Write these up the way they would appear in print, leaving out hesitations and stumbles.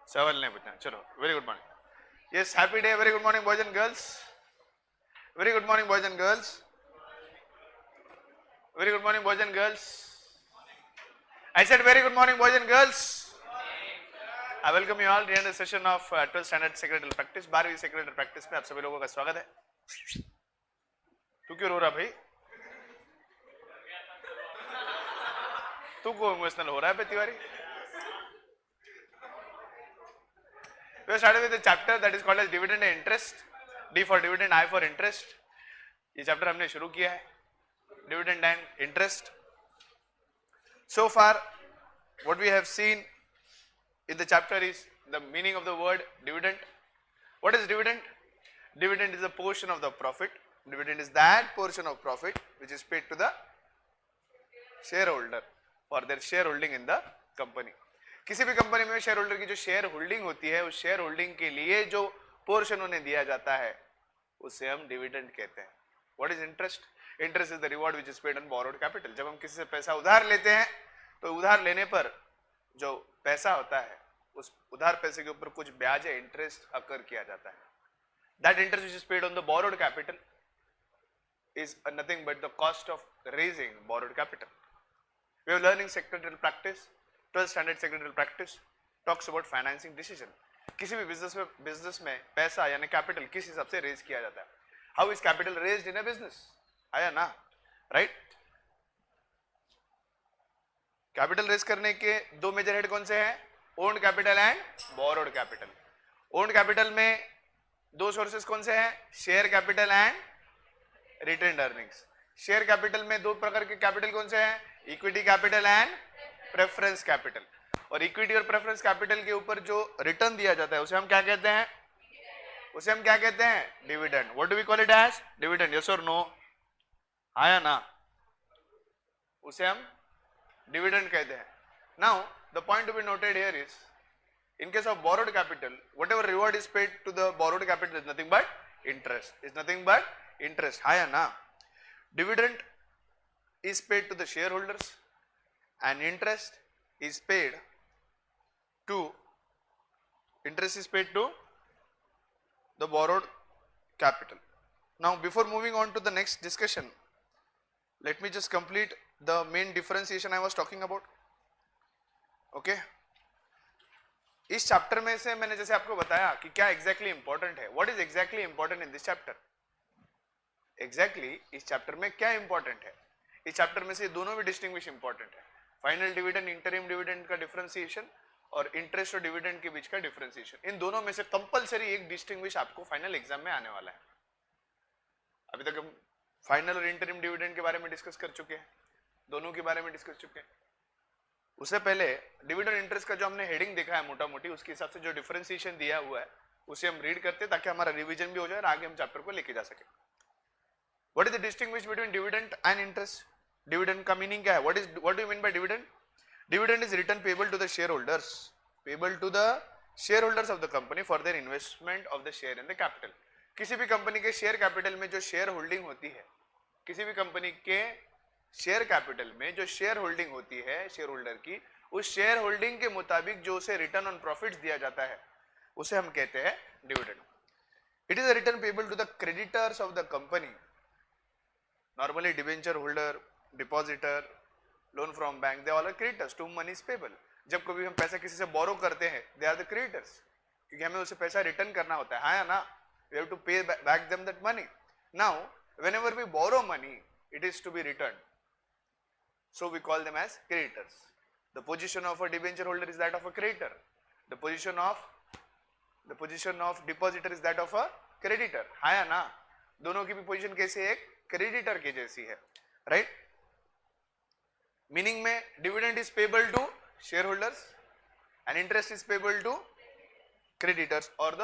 सवाल नहीं पूछना, चलो very good morning. Yes happy day, very good morning boys and girls, very good morning boys and girls, very good morning boys and girls. I said very good morning boys and girls. I welcome you all in the session of 12th standard secretary practice, 12वीं secretary practice में आप सभी लोगों का स्वागत है। तू क्यों रो रहा भाई? तू क्यों इमोशनल हो रहा है Tiwari? We started with a chapter that is called as dividend and interest. D for dividend, I for interest. ये चैप्टर हमने शुरू किया है, dividend and interest. So far, what we have seen in the chapter is the meaning of the word dividend. What is dividend? Dividend is a portion of the profit. Dividend is that portion of profit which is paid to the shareholder for their shareholding in the company. किसी भी company में share holder की जो share holding होती है, उस share holding के लिए जो पोर्शन उन्हें दिया जाता है उसे हम डिविडेंड कहते हैं। What is interest? Interest is the reward which is paid on borrowed capital. जब हम किसी से पैसा उधार लेते हैं तो उधार लेने पर जो पैसा होता है उस उधार पैसे के ऊपर कुछ ब्याज या इंटरेस्ट अकर किया जाता है। That interest which is paid on the borrowed capital is nothing but the cost of raising borrowed capital. We are learning secretarial practice, 12th standard secretarial practice talks about financing decision. किसी भी business में पैसा यानी capital किस हिसाब से raise किया जाता है। How is capital raised in a business? आया ना, राइट? कैपिटल रेज करने के दो मेजर हेड कौन से हैं? Owned capital and borrowed capital. Owned capital में दो सोर्सेस कौन से हैं? Share capital and retained earnings. Share capital में दो प्रकार के कैपिटल कौन से हैं? Equity capital and preference capital. और इक्विटी और प्रेफरेंस कैपिटल के ऊपर जो रिटर्न दिया जाता है उसे हम क्या कहते हैं? उसे हम क्या कहते हैं? Dividend. What do we call it as? Dividend. Yes और नो? आया ना? उसे हम डिविडेंड कहते हैं। Now the point to be noted here is in case of borrowed capital, whatever reward is paid to the borrowed capital is nothing but interest, is nothing but interest. Haya na? Dividend is paid to the shareholders and interest is paid to the borrowed capital. Now before moving on to the next discussion, let me just complete the main differentiation I was talking about. Okay, इस chapter में से मैंने जैसे आपको बताया कि क्या exactly important है, what is exactly important in this chapter. Exactly इस चैप्टर में क्या इंपॉर्टेंट है? इस चैप्टर में से दोनों भी डिस्टिंग्विश इंपॉर्टेंट है। फाइनल डिविडेंड, इंटरिम डिविडेंड का डिफरेंशिएशन और इंटरेस्ट और डिविडेंड के बीच का डिफरेंशिएशन। इन दोनों में से कंपलसरी एक डिस्टिंग्विश आपको फाइनल एग्जाम में आने वाला है। अभी तक हम फाइनल और इंटरिम डिविडेंड के बारे में डिस्कस कर चुके हैं, दोनों के बारे में डिस्कस चुके हैं। उससे पहले डिविडेंड इंटरेस्ट का जो हमने हेडिंग देखा है मोटा मोटी, उसके हिसाब से जो डिफरेंशिएशन दिया हुआ है उसे हम रीड करते हैं ताकि हमारा रिवीजन भी हो जाए और आगे हम चैप्टर को लेके जा सके। What is the distinguish between dividend and interest? Dividend का मीनिंग क्या है? What do you mean by dividend? Dividend is return payable to the share holders of the company for their investment of the share in the capital. किसी भी company के share capital में जो share holding होती है, किसी भी company के शेयर कैपिटल में जो शेयर होल्डिंग होती है शेयर होल्डर की, उस शेयर होल्डिंग के मुताबिक जो उसे रिटर्न ऑन प्रॉफिट्स दिया जाता है उसे हम कहते हैं dividend. It is a return payable to the creditors of the company, normally debenture holder, depositor, loan from bank, they all are creditors to money is payable. जब कभी हम पैसा किसी से बोरो करते हैं, दे आर द क्रेडिटर्स, क्योंकि हमें उसे पैसा रिटर्न करना होता है। हाँ या ना? We have to pay back them that money. Now whenever we borrow money, it is to be return, so we call them as creditors. The position of a debenture holder is that of a creditor. The position of depositor is that of a creditor. हाँ या ना? दोनों की भी position कैसी है? एक creditor के जैसी है, राइट? मीनिंग में dividend is payable to share holders and interest is payable to creditors और the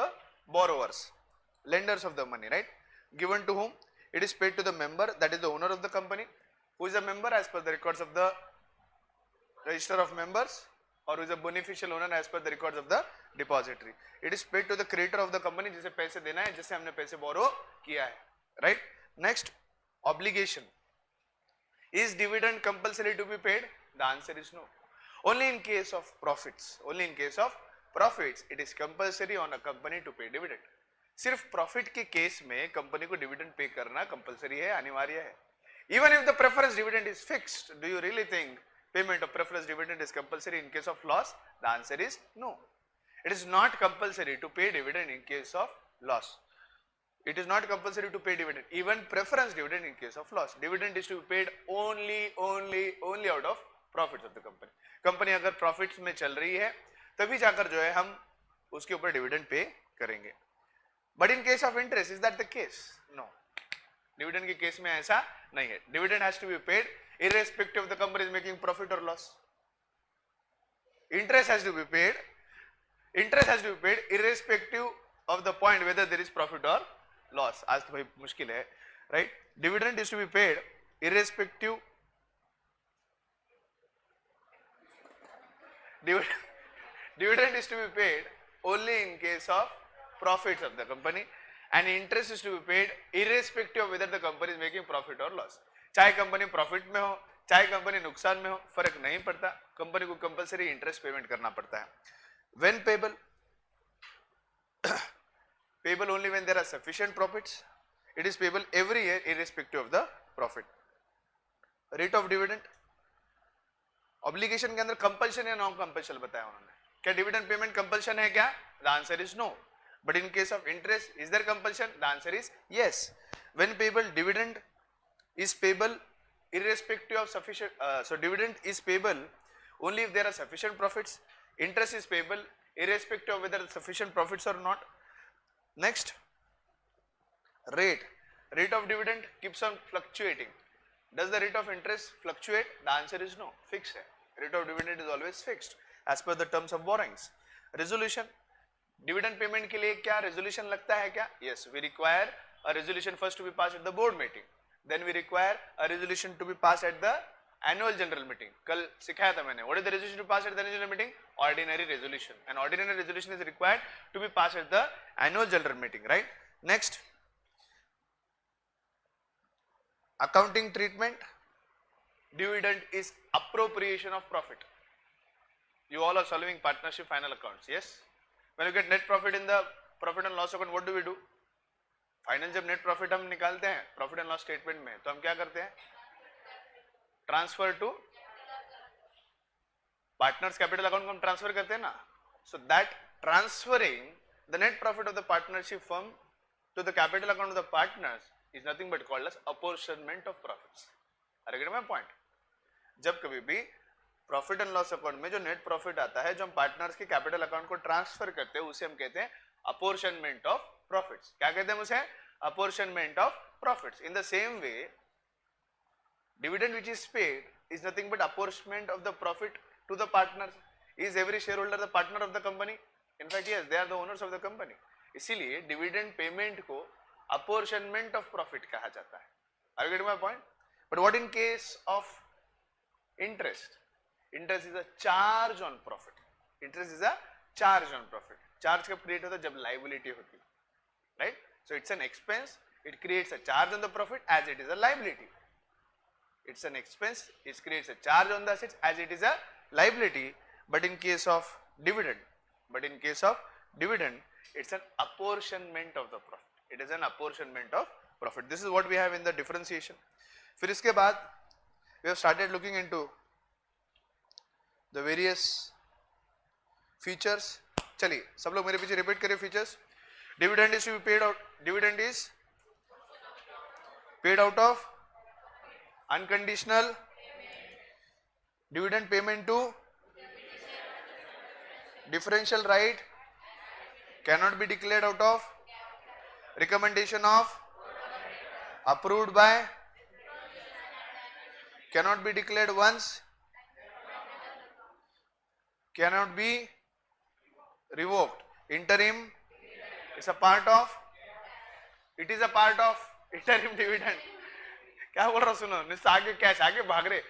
borrowers, lenders of the money, right? Given to whom? It is paid to the member, that is the owner of the company. Who is a member as per the records of the register of members, or who is a beneficial owner as per the records of the depository. It is paid to the creditor of the company, जिसे पैसे देना है, जिससे हमने पैसे बोरो किया है, right? Next, obligation. Is dividend compulsory to be paid? The answer is no. Only in case of profits. Only in case of profits, it is compulsory on a company to pay dividend. सिर्फ profit के case में company को dividend pay करना compulsory है, अनिवार्य है. Even if the preference dividend is fixed, do you really think payment of preference dividend is compulsory in case of loss? The answer is no. It is not compulsory to pay dividend in case of loss. It is not compulsory to pay dividend, even preference dividend in case of loss. Dividend is to be paid only out of profits of the company. Company अगर profits में चल रही है तभी जाकर जो है हम उसके ऊपर डिविडेंड पे करेंगे. But in case of interest, is that the case? No, dividend के केस में ऐसा नहीं है. Dividend has to be paid irrespective of the company is making profit or loss. Interest has to be paid irrespective of the point whether there is profit or loss. आज तो भाई मुश्किल है, right? Dividend is to be paid irrespective. Dividend is to be paid only in case of profits of the company, and interest is to be paid irrespective of whether the company is making profit or loss. चाहे company profit में हो चाहे company नुकसान में हो, फर्क नहीं पड़ता, कंपनी को कंपलसरी इंटरेस्ट पेमेंट करना पड़ता है. When payable? Payable only when there are sufficient profits. It is payable every year irrespective of the profit. Rate of dividend. Obligation के अंदर कंपल्शन या नॉन कंपल्शन बताया उन्होंने. क्या डिविडेंड पेमेंट कंपल्शन है क्या? The answer is no. But in case of interest, is there compulsion? The answer is yes. When payable, dividend is payable irrespective of sufficient, so dividend is payable only if there are sufficient profits. Interest is payable irrespective of whether sufficient profits or not. Next, rate of dividend keeps on fluctuating. Does the rate of interest fluctuate? The answer is no, fixed hai. Rate of dividend is always fixed as per the terms of borrowings. Resolution, dividend payment के लिए क्या resolution लगता है क्या? Yes, we require a resolution first to be passed at the board meeting. Then we require a resolution to be passed at the annual general meeting. कल सिखाया था मैंने. What is the resolution to pass at the annual general meeting? Ordinary resolution. And ordinary resolution is required to be passed at the annual general meeting, right? Next, accounting treatment. Dividend is appropriation of profit. You all are solving partnership final accounts, yes? When you get net profit in the profit and loss account, what do we do? Final जब net profit हम निकालते हैं profit and loss statement में, तो हम क्या करते हैं? Transfer to partners capital account को हम ट्रांसफर करते हैं ना. So that transferring the net profit of the partnership firm to the capital account of the partners is nothing but called as apportionment of profits. Are you getting my point? जब कभी भी profit and loss account में जो net profit आता है जो हम partners के कैपिटल अकाउंट को ट्रांसफर करते हैं उसे हम कहते हैं अपॉर्शनमेंट ऑफ profits. क्या कहते हैं उसे? apportionment of profits. In the same way, dividend which is paid is nothing but apportionment of the profit to the partners. Is every shareholder the partner of the company? In fact, yes, they are the owners of the company. इसीलिए dividend payment को apportionment of profit कहा जाता है. Are you getting my point? But what in case of interest? Interest is a charge on profit. Interest is a charge on profit. Charge कब create होता है? जब liability होती है. Right? So it's an expense, it creates a charge on the profit as it is a liability. It's an expense, it creates a charge on the assets as it is a liability. But in case of dividend, it's an apportionment of the profit. It is an apportionment of profit. This is what we have in the differentiation. फिर इसके बाद we have started looking into the various features. चलिए सब लोग मेरे पीछे repeat करें features. Dividend is to be paid out. Dividend is paid out of unconditional dividend payment to differential right cannot be declared out of recommendation of approved by cannot be declared once cannot be revoked. Interim is a part of, it is a part of interim dividend. क्या बोल रहा हूं सुनो, निश्चित आगे cash आगे भाग रहे.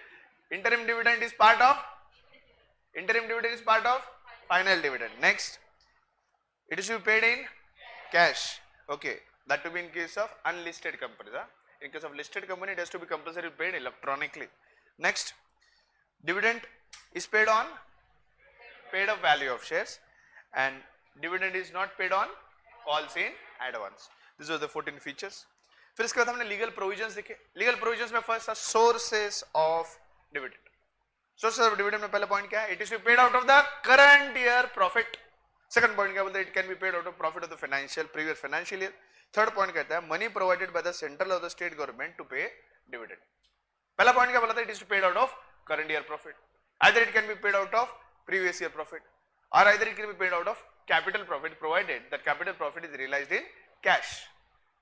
Interim dividend is part of final dividend. Next, it is to be paid in cash. Okay, that to be in case of unlisted companies. In case of listed company, it has to be compulsory paid electronically. Next, dividend is paid on paid up value of shares, and dividend is not paid on calls in advance. These are the 14 features. फिर इसके बाद हमने legal provisions देखे. Legal provisions में first था sources of dividend. Sources of dividend में पहला point क्या है? It is to paid out of the current year profit. Second point क्या बोलते हैं? It can be paid out of profit of the financial previous financial year. Third point कहता है money provided by the central और the state government to pay dividend. पहला point क्या बोला था? It is to paid out of current year profit. Either it can be paid out of previous year profit or either it can be paid out of capital profit provided that capital profit is realized in cash.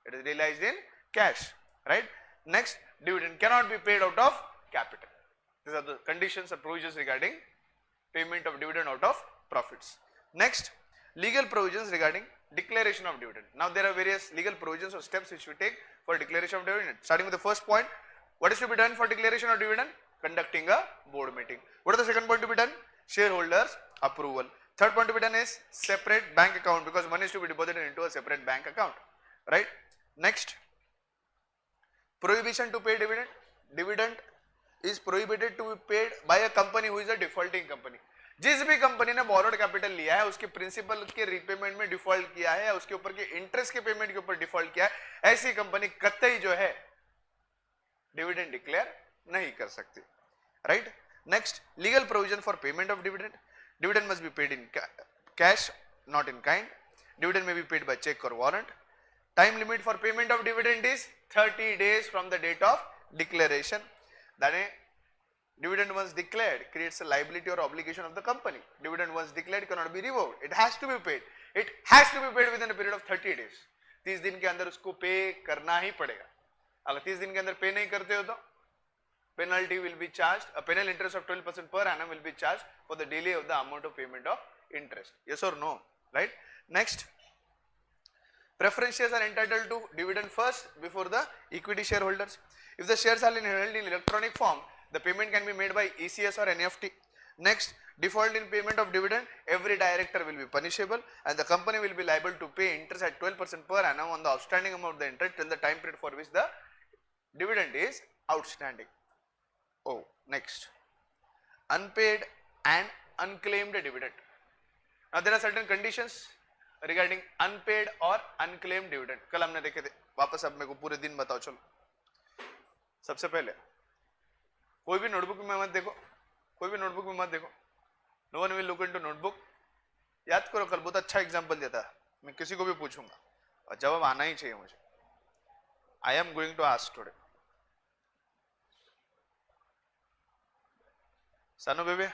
It is realized in cash, right? Next, dividend cannot be paid out of capital. These are the conditions and provisions regarding payment of dividend out of profits. Next, legal provisions regarding declaration of dividend. Now there are various legal provisions or steps which we take for declaration of dividend. Starting with the first point, what is to be done for declaration of dividend? Conducting a board meeting. What is the second point to be done? Shareholders approval. Third point to be done is separate bank account, because money is to be deposited into a separate bank account, right? Next, prohibition to pay dividend. Dividend is prohibited to be paid by a company who is a defaulting company. जिस भी company ने borrowed capital लिया है, उसके principal के repayment में default किया है, उसके ऊपर के इंटरेस्ट के पेमेंट के ऊपर डिफॉल्ट किया है, ऐसी कंपनी कतई जो है डिविडेंड डिक्लेयर नहीं कर सकती, right? Next, legal provision for payment of dividend. Dividend must be paid in cash, not in kind. Dividend may be paid by check or warrant. Time limit for payment of dividend is 30 days from the date of declaration. That is, dividend once declared creates a liability or obligation of the company. Dividend once declared cannot be revoked. It has to be paid. It has to be paid within a period of 30 days. 30 दिन के अंदर उसको पे करना ही पड़ेगा. अगर 30 दिन के अंदर पे नहीं करते हो तो penalty will be charged. A penal interest of 12% per annum will be charged for the delay of the amount of payment of interest. Yes or no? Right? Next, preference shares are entitled to dividend first before the equity shareholders. If the shares are held in electronic form, the payment can be made by ECS or NEFT. Next, default in payment of dividend, every director will be punishable and the company will be liable to pay interest at 12% per annum on the outstanding amount of the interest till the time period for which the dividend is outstanding. Oh, next, unpaid and unclaimed dividend. Now there are certain conditions regarding unpaid or unclaimed dividend. कल हमने देखे थे, वापस अब मेरे को पूरे दिन बताओ चलो. सबसे पहले कोई भी नोटबुक में मत देखो, कोई भी नोटबुक में मत देखो. No one will look into notebook. याद करो, कल बहुत अच्छा एग्जाम्पल दिया था, मैं किसी को भी पूछूंगा और जवाब आना ही चाहिए मुझे. I am going to ask today. Sanu baby,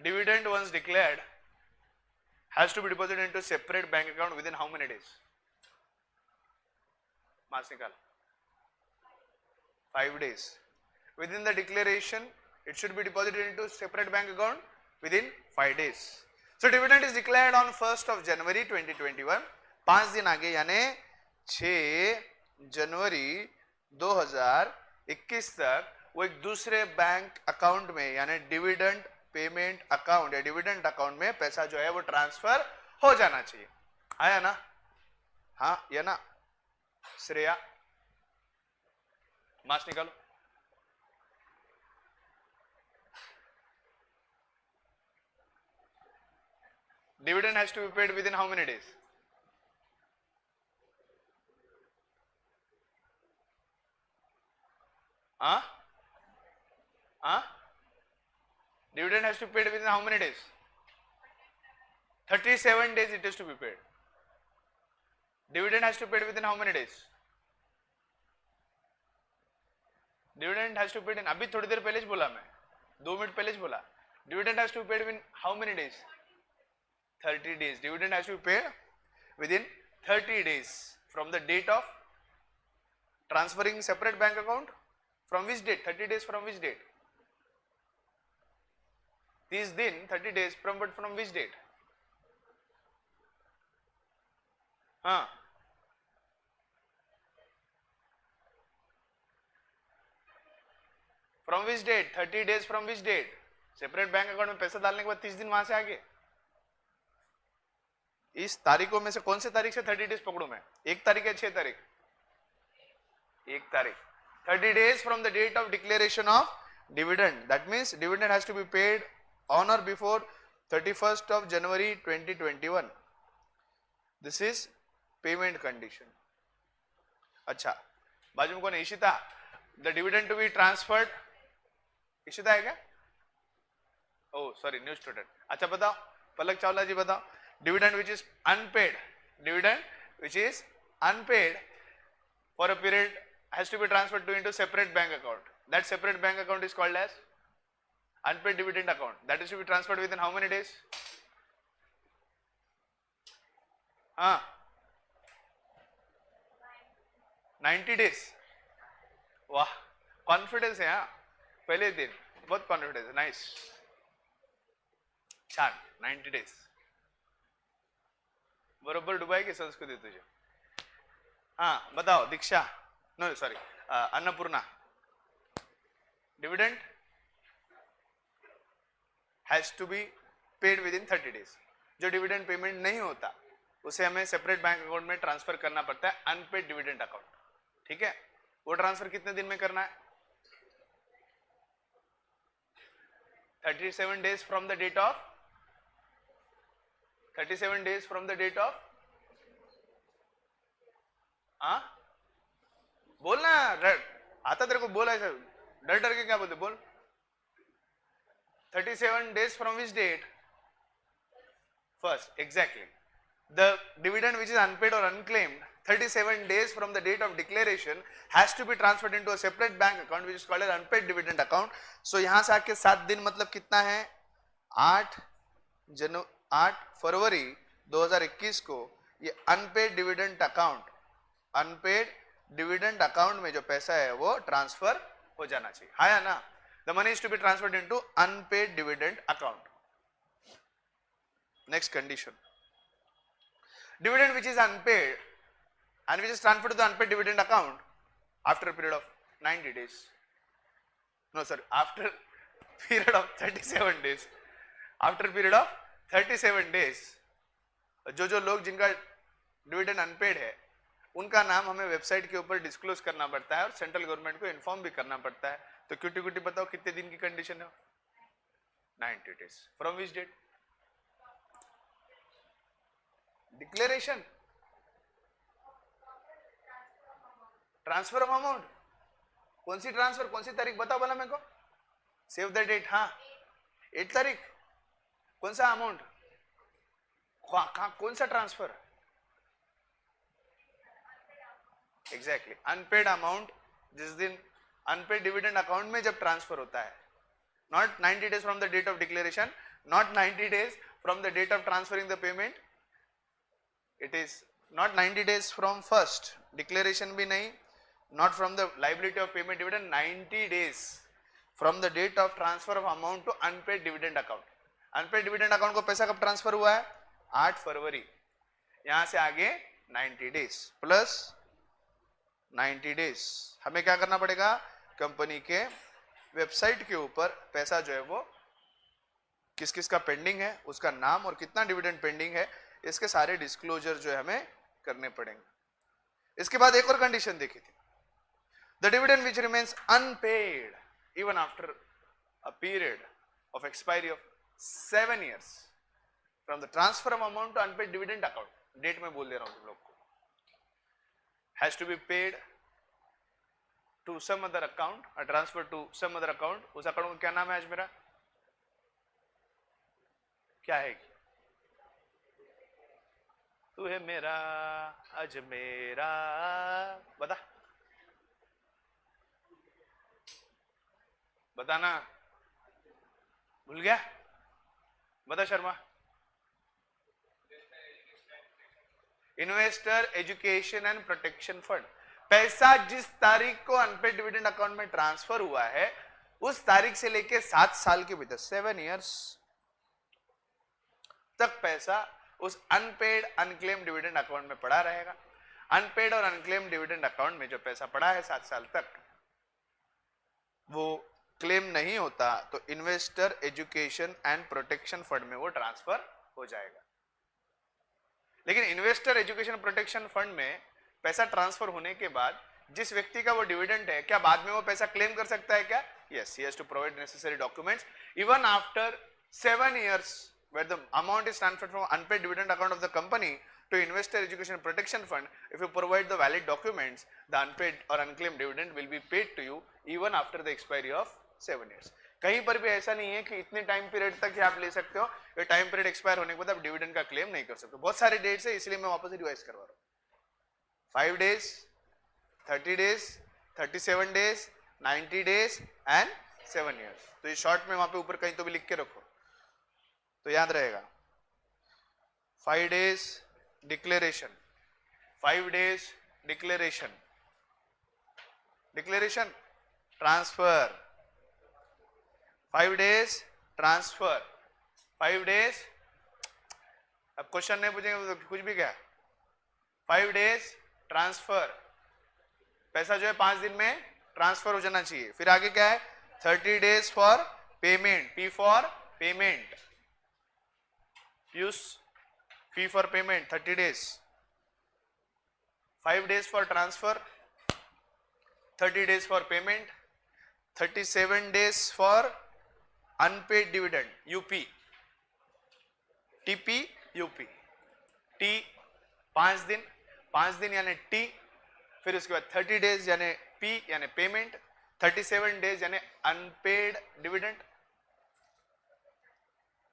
dividend once declared has to be deposited into separate bank account within how many days? Mass nikal. 5 days. Within the declaration, it should be deposited into separate bank account within 5 days. So dividend is declared on 1st of January 2021. 5 दिन आगे यानी 6 जनवरी 2021 तक वो एक दूसरे bank account में यानी dividend payment account या डिविडेंड अकाउंट में पैसा जो है वो ट्रांसफर हो जाना चाहिए. आया ना? हाँ या ना? श्रेया मार्क्स निकालो. Dividend has to be paid within how many days? Huh? Dividend has to be paid within how many days? 37 days it is to be paid. Dividend has to be paid within how many days? Dividend has to be paid in, अभी थोड़ी देर पहले ही बोला मैं, 2 minute पहले ही बोला. Dividend has to be paid within how many days? 30 days. Dividend has to be paid within 30 days from the date of transferring separate bank account. From which date? 30 days from which date? These दिन 30 days from which date? हाँ, from which date? 30 days from which date? Separate bank account में पैसा डालने के बाद 30 दिन वहां से आगे. इस तारीखों में से कौन से तारीख से 30 डेज पकड़ू मैं? 1 तारीख या 6 तारीख? 1 तारीख. 30 days from the date of declaration of dividend. That means dividend has to be paid on or before 31st of January 2021. This is payment condition. अच्छा, बाजू में कौन है? Ishita. The dividend to be transferred. Ishita है क्या? Oh sorry, new student. अच्छा बताओ, पलक चावला जी बताओ. Dividend which is unpaid. Dividend which is unpaid for a period has to be transferred to into separate bank account. That separate bank account is called as unpaid dividend account. That is to be transferred within how many days? 90 days. वाह, confidence है. हाँ, पहले दिन बहुत confidence है. Nice, छान. 90 days बरोबर डुबाई की संस्कृती तुझे. हाँ बताओ Diksha. No sorry, Annapurna. Dividend has to be paid within 30 days. जो डिविडेंड पेमेंट नहीं होता उसे हमें सेपरेट बैंक अकाउंट में ट्रांसफर करना पड़ता है, अनपेड डिविडेंड अकाउंट. ठीक है, वो ट्रांसफर कितने दिन में करना है? 37 days from the date of 37 days from the date of. हाँ बोलना, आता तेरे को बोला ऐसा डर डर के क्या बोलते? बोल. 37 days from which date? First, exactly. The dividend which is unpaid or unclaimed 37 days from the date of declaration has to be transferred into a separate bank account which is called as unpaid dividend account. So यहाँ से आके 7 दिन मतलब कितना है? 8 फरवरी 2021 को ये unpaid dividend account में जो पैसा है वो ट्रांसफर हो जाना चाहिए. हाँ या ना? The money is to be transferred into unpaid dividend account. Next condition. Dividend which is unpaid and which is transferred to the unpaid dividend account after a period of 90 days. No sorry, after period of 37 days. After a period of 37 days. जो लोग जिनका dividend unpaid है उनका नाम हमें website के ऊपर disclose करना पड़ता है और सेंट्रल गवर्नमेंट को इन्फॉर्म भी करना पड़ता है. तो क्यूटी क्यूटी बताओ कितने दिन की कंडीशन है? 90 days. From which date? Declaration. Transfer of amount. कौन सी ट्रांसफर, कौन सी तारीख बताओ बोला मेरे को? Save the date. हाँ 8 तारीख. कौन सा अमाउंट? कौन सा ट्रांसफर? एग्जैक्टली, अनपेड अमाउंट जिस दिन अनपेड डिविडेंड अकाउंट में जब ट्रांसफर होता है. Not 90 days from the date of declaration, not 90 days from the date of transferring the payment. It is not 90 days from first declaration भी नहीं, not from the liability of payment dividend. 90 days from the date of transfer of amount to unpaid dividend account. Unpaid dividend account को पैसा कब transfer हुआ है? 8 फरवरी. यहां से आगे 90 डेज प्लस 90 डेज. हमें क्या करना पड़ेगा? कंपनी के वेबसाइट के ऊपर पैसा जो है वो किस किस का पेंडिंग है, उसका नाम और कितना डिविडेंड पेंडिंग है, इसके सारे डिस्क्लोजर जो है हमें करने पड़ेंगे. इसके बाद एक और कंडीशन देखी थी. The dividend which remains unpaid even after a period of expiry of 7 years from the transfer of amount to unpaid dividend account. Date में बोल दे रहा हूं तुम लोग को. Has to be paid to some other account, transfer to some other account. उस account का क्या नाम है आज मेरा? क्या है? तू है मेरा आज मेरा. बता बताना. भूल गया? बता Sharma. Investor education and protection fund. पैसा जिस तारीख को अनपेड डिविडेंड अकाउंट में ट्रांसफर हुआ है उस तारीख से लेके 7 साल के भीतर 7 years तक पैसा उस अनपेड अनक्लेम डिविडेंड अकाउंट में पड़ा रहेगा. अनपेड और अनक्लेम डिविडेंड अकाउंट में जो पैसा पड़ा है 7 साल तक वो क्लेम नहीं होता तो investor education and protection fund में वो ट्रांसफर हो जाएगा. लेकिन इन्वेस्टर एजुकेशन प्रोटेक्शन फंड में पैसा ट्रांसफर होने के बाद जिस व्यक्ति का वो डिविडेंड है, क्या बाद में वो पैसा क्लेम कर सकता है क्या? Yes, he has to provide necessary documents even after 7 years where the amount is transferred from unpaid dividend account of the company to investor education protection fund. If you provide the valid documents, the unpaid or unclaimed dividend will be paid to you even after the expiry of 7 years. कहीं पर भी ऐसा नहीं है कि इतने time period तक ही आप ले सकते हो, ये टाइम पीरियड एक्सपायर होने के बाद आप डिविडेंड का क्लेम नहीं कर सकते. बहुत सारे डेट्स है, इसलिए मैं वापस रिवाइज करवा रहा हूँ. 5 days, 30 days, 37 days, 90 days and 7 years. तो ये शॉर्ट में वहां पे ऊपर कहीं तो भी लिख के रखो तो याद रहेगा. 5 days declaration, 5 days declaration, declaration transfer, 5 days transfer, 5 days. अब क्वेश्चन नहीं पूछेंगे तो कुछ भी क्या. 5 days ट्रांसफर, पैसा जो है 5 दिन में ट्रांसफर हो जाना चाहिए. फिर आगे क्या है, 30 days for payment, P for payment, use P for payment 30 days. 5 days for transfer, 30 days for payment, 37 days for unpaid dividend, UP, TP UP. T 5 दिन, 5 दिन यानी टी. फिर उसके बाद 30 days यानी पी यानी पेमेंट, 37 days यानी unpaid dividend,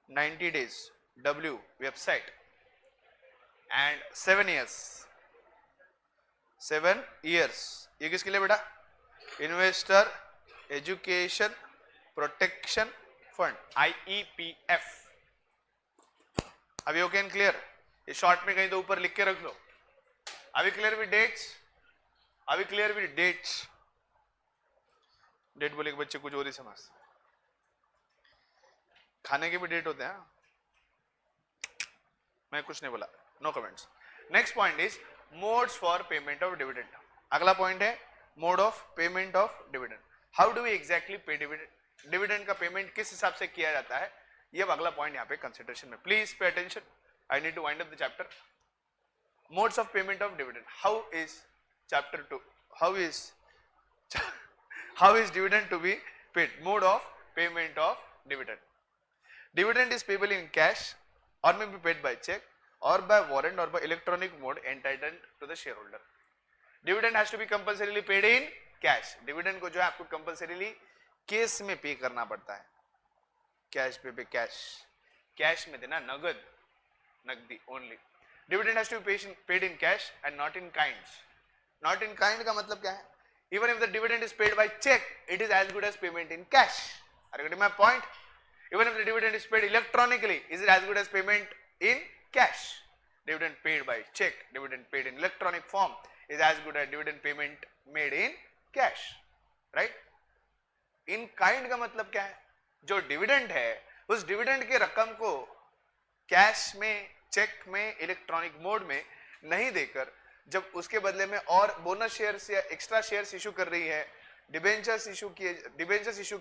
90 days W website and 7 years. 7 years ये किसके लिए बेटा, investor education protection fund, IEPF. अभी ओके एंड क्लियर. ये शॉर्ट में कहीं तो ऊपर लिख के रख लो. अभी क्लियर विद डेट्स, अभी क्लियर विद डेट्स. डेट बोले कि बच्चे कुछ और ही समझ, खाने के भी डेट होते हैं. मैं कुछ नहीं बोला, no comments. Next point is modes for payment of dividend. अगला पॉइंट है mode of payment of dividend. How do we exactly pay dividend, dividend का पेमेंट किस हिसाब से किया जाता है, ये अगला पॉइंट यहाँ पे कंसिडरेशन में. Please pay attention, I need to wind up the chapter. Modes of payment of dividend. How is chapter 2, how is dividend to be paid? Mode of payment of dividend. Dividend is payable in cash or may be paid by check or by warrant or by electronic mode entitled to the shareholder. Dividend has to be compulsorily paid in cash. Dividend को जो है आपको compulsorily case में पे करना पड़ता है. Cash पे कैश, कैश में देना, नगद, नकदी only. Dividend has to be paid in cash and not in kinds. Not in kind का मतलब क्या है, even if the dividend is paid by check, it is as good as payment in cash. Are you getting my point? Even if the dividend is paid electronically, is it as good as payment in cash? Dividend paid by check, dividend paid in electronic form is as good as dividend payment made in cash, right? In kind का मतलब क्या है, जो dividend है उस dividend के रकम को कैश में, चेक में, इलेक्ट्रॉनिक मोड में नहीं देकर जब उसके बदले में और बोनस शेयर्स या एक्स्ट्रा शेयर्स इशू कर रही है, डिबेंचर्स इशू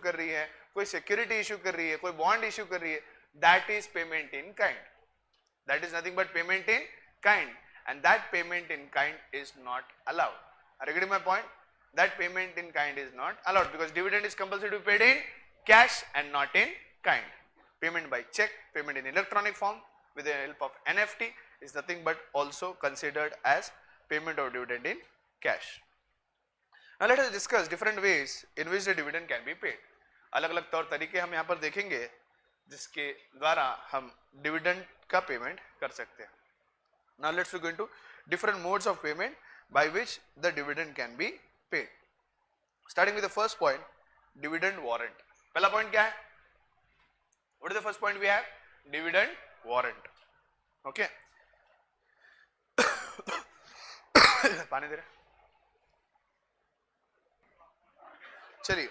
कर रही है, कोई सिक्योरिटी इशू कर रही है, कोई बॉन्ड इशू कर रही है, that is payment in kind. That is nothing but payment in kind and that payment in kind is not allowed. Are you getting my point? That payment in kind is not allowed because dividend is compulsory to be paid in cash and not in kind. Payment by check, payment in electronic form with the help of NFT is nothing but also considered as payment of dividend in cash. Now let us discuss different ways in which the dividend can be paid. अलग अलग तौर तरीके हम यहाँ पर देखेंगे जिसके द्वारा हम डिविडेंड का पेमेंट कर सकते हैं. Now let's go into different modes of payment by which the dividend can be paid. Starting with the first point, dividend warrant. पहला point क्या है? What is the first point we have? Dividend warrant. Okay. पानी दे रहे. चलिए.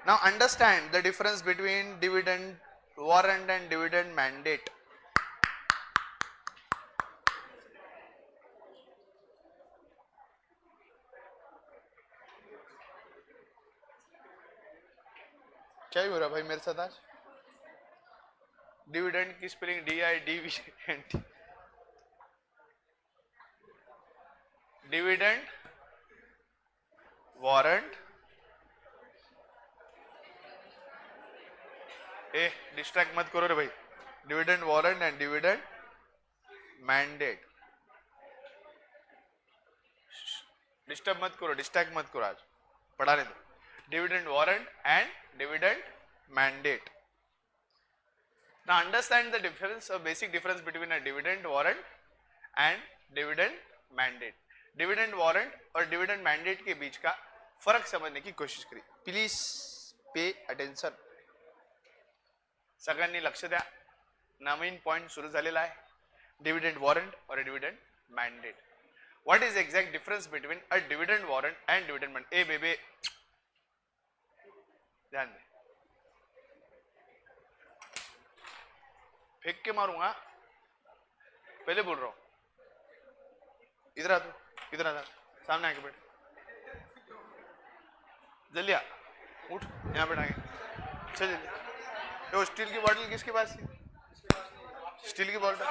Now understand the difference between dividend warrant and dividend mandate. क्या हो रहा भाई मेरे साथ आज? डिविडेंड की spelling DIDVNT. Dividend, warrant. Distract मत करो रे भाई. Dividend warrant and dividend mandate. Disturb मत करो, डिस्ट्रैक्ट मत करो, आज पढ़ाने दो। Dividend warrant and dividend mandate. Now understand the difference, a basic difference between a dividend warrant and dividend mandate. Dividend warrant और dividend mandate के बीच का फर्क समझने की कोशिश करिए। प्लीज पे अटेन्शन, सगळ्यांनी लक्ष द्या। नवीन पॉइंट सुरू झालेला आहे, डिविडेंड वॉरंट और dividend mandate. What is exact difference between a dividend warrant and dividend mandate? ए बेबे ध्यान दे, फेंक के मारूंगा, पहले बोल रहा हूं। इधर आ, तू इधर आ, सामने आके बैठ, जल्दी आ, उठ, यहाँ बैठ आगे, चल जल्दी। वो स्टील की बॉटल किसके पास थी? स्टील की बॉटल।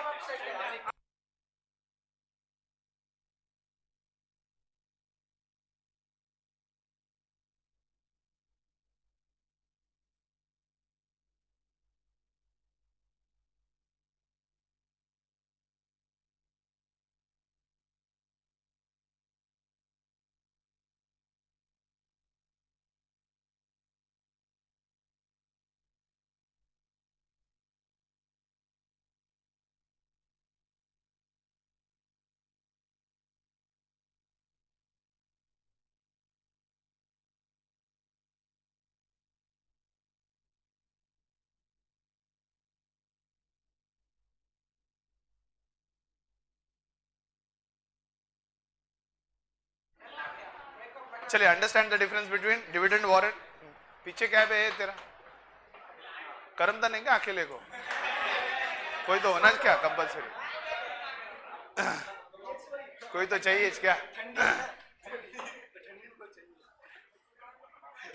चलिए, understand the difference between dividend warrant. पीछे क्या है तेरा? कर्म तो नहीं क्या अकेले को? कोई तो होना क्या कंपलसरी? कोई तो चाहिए क्या?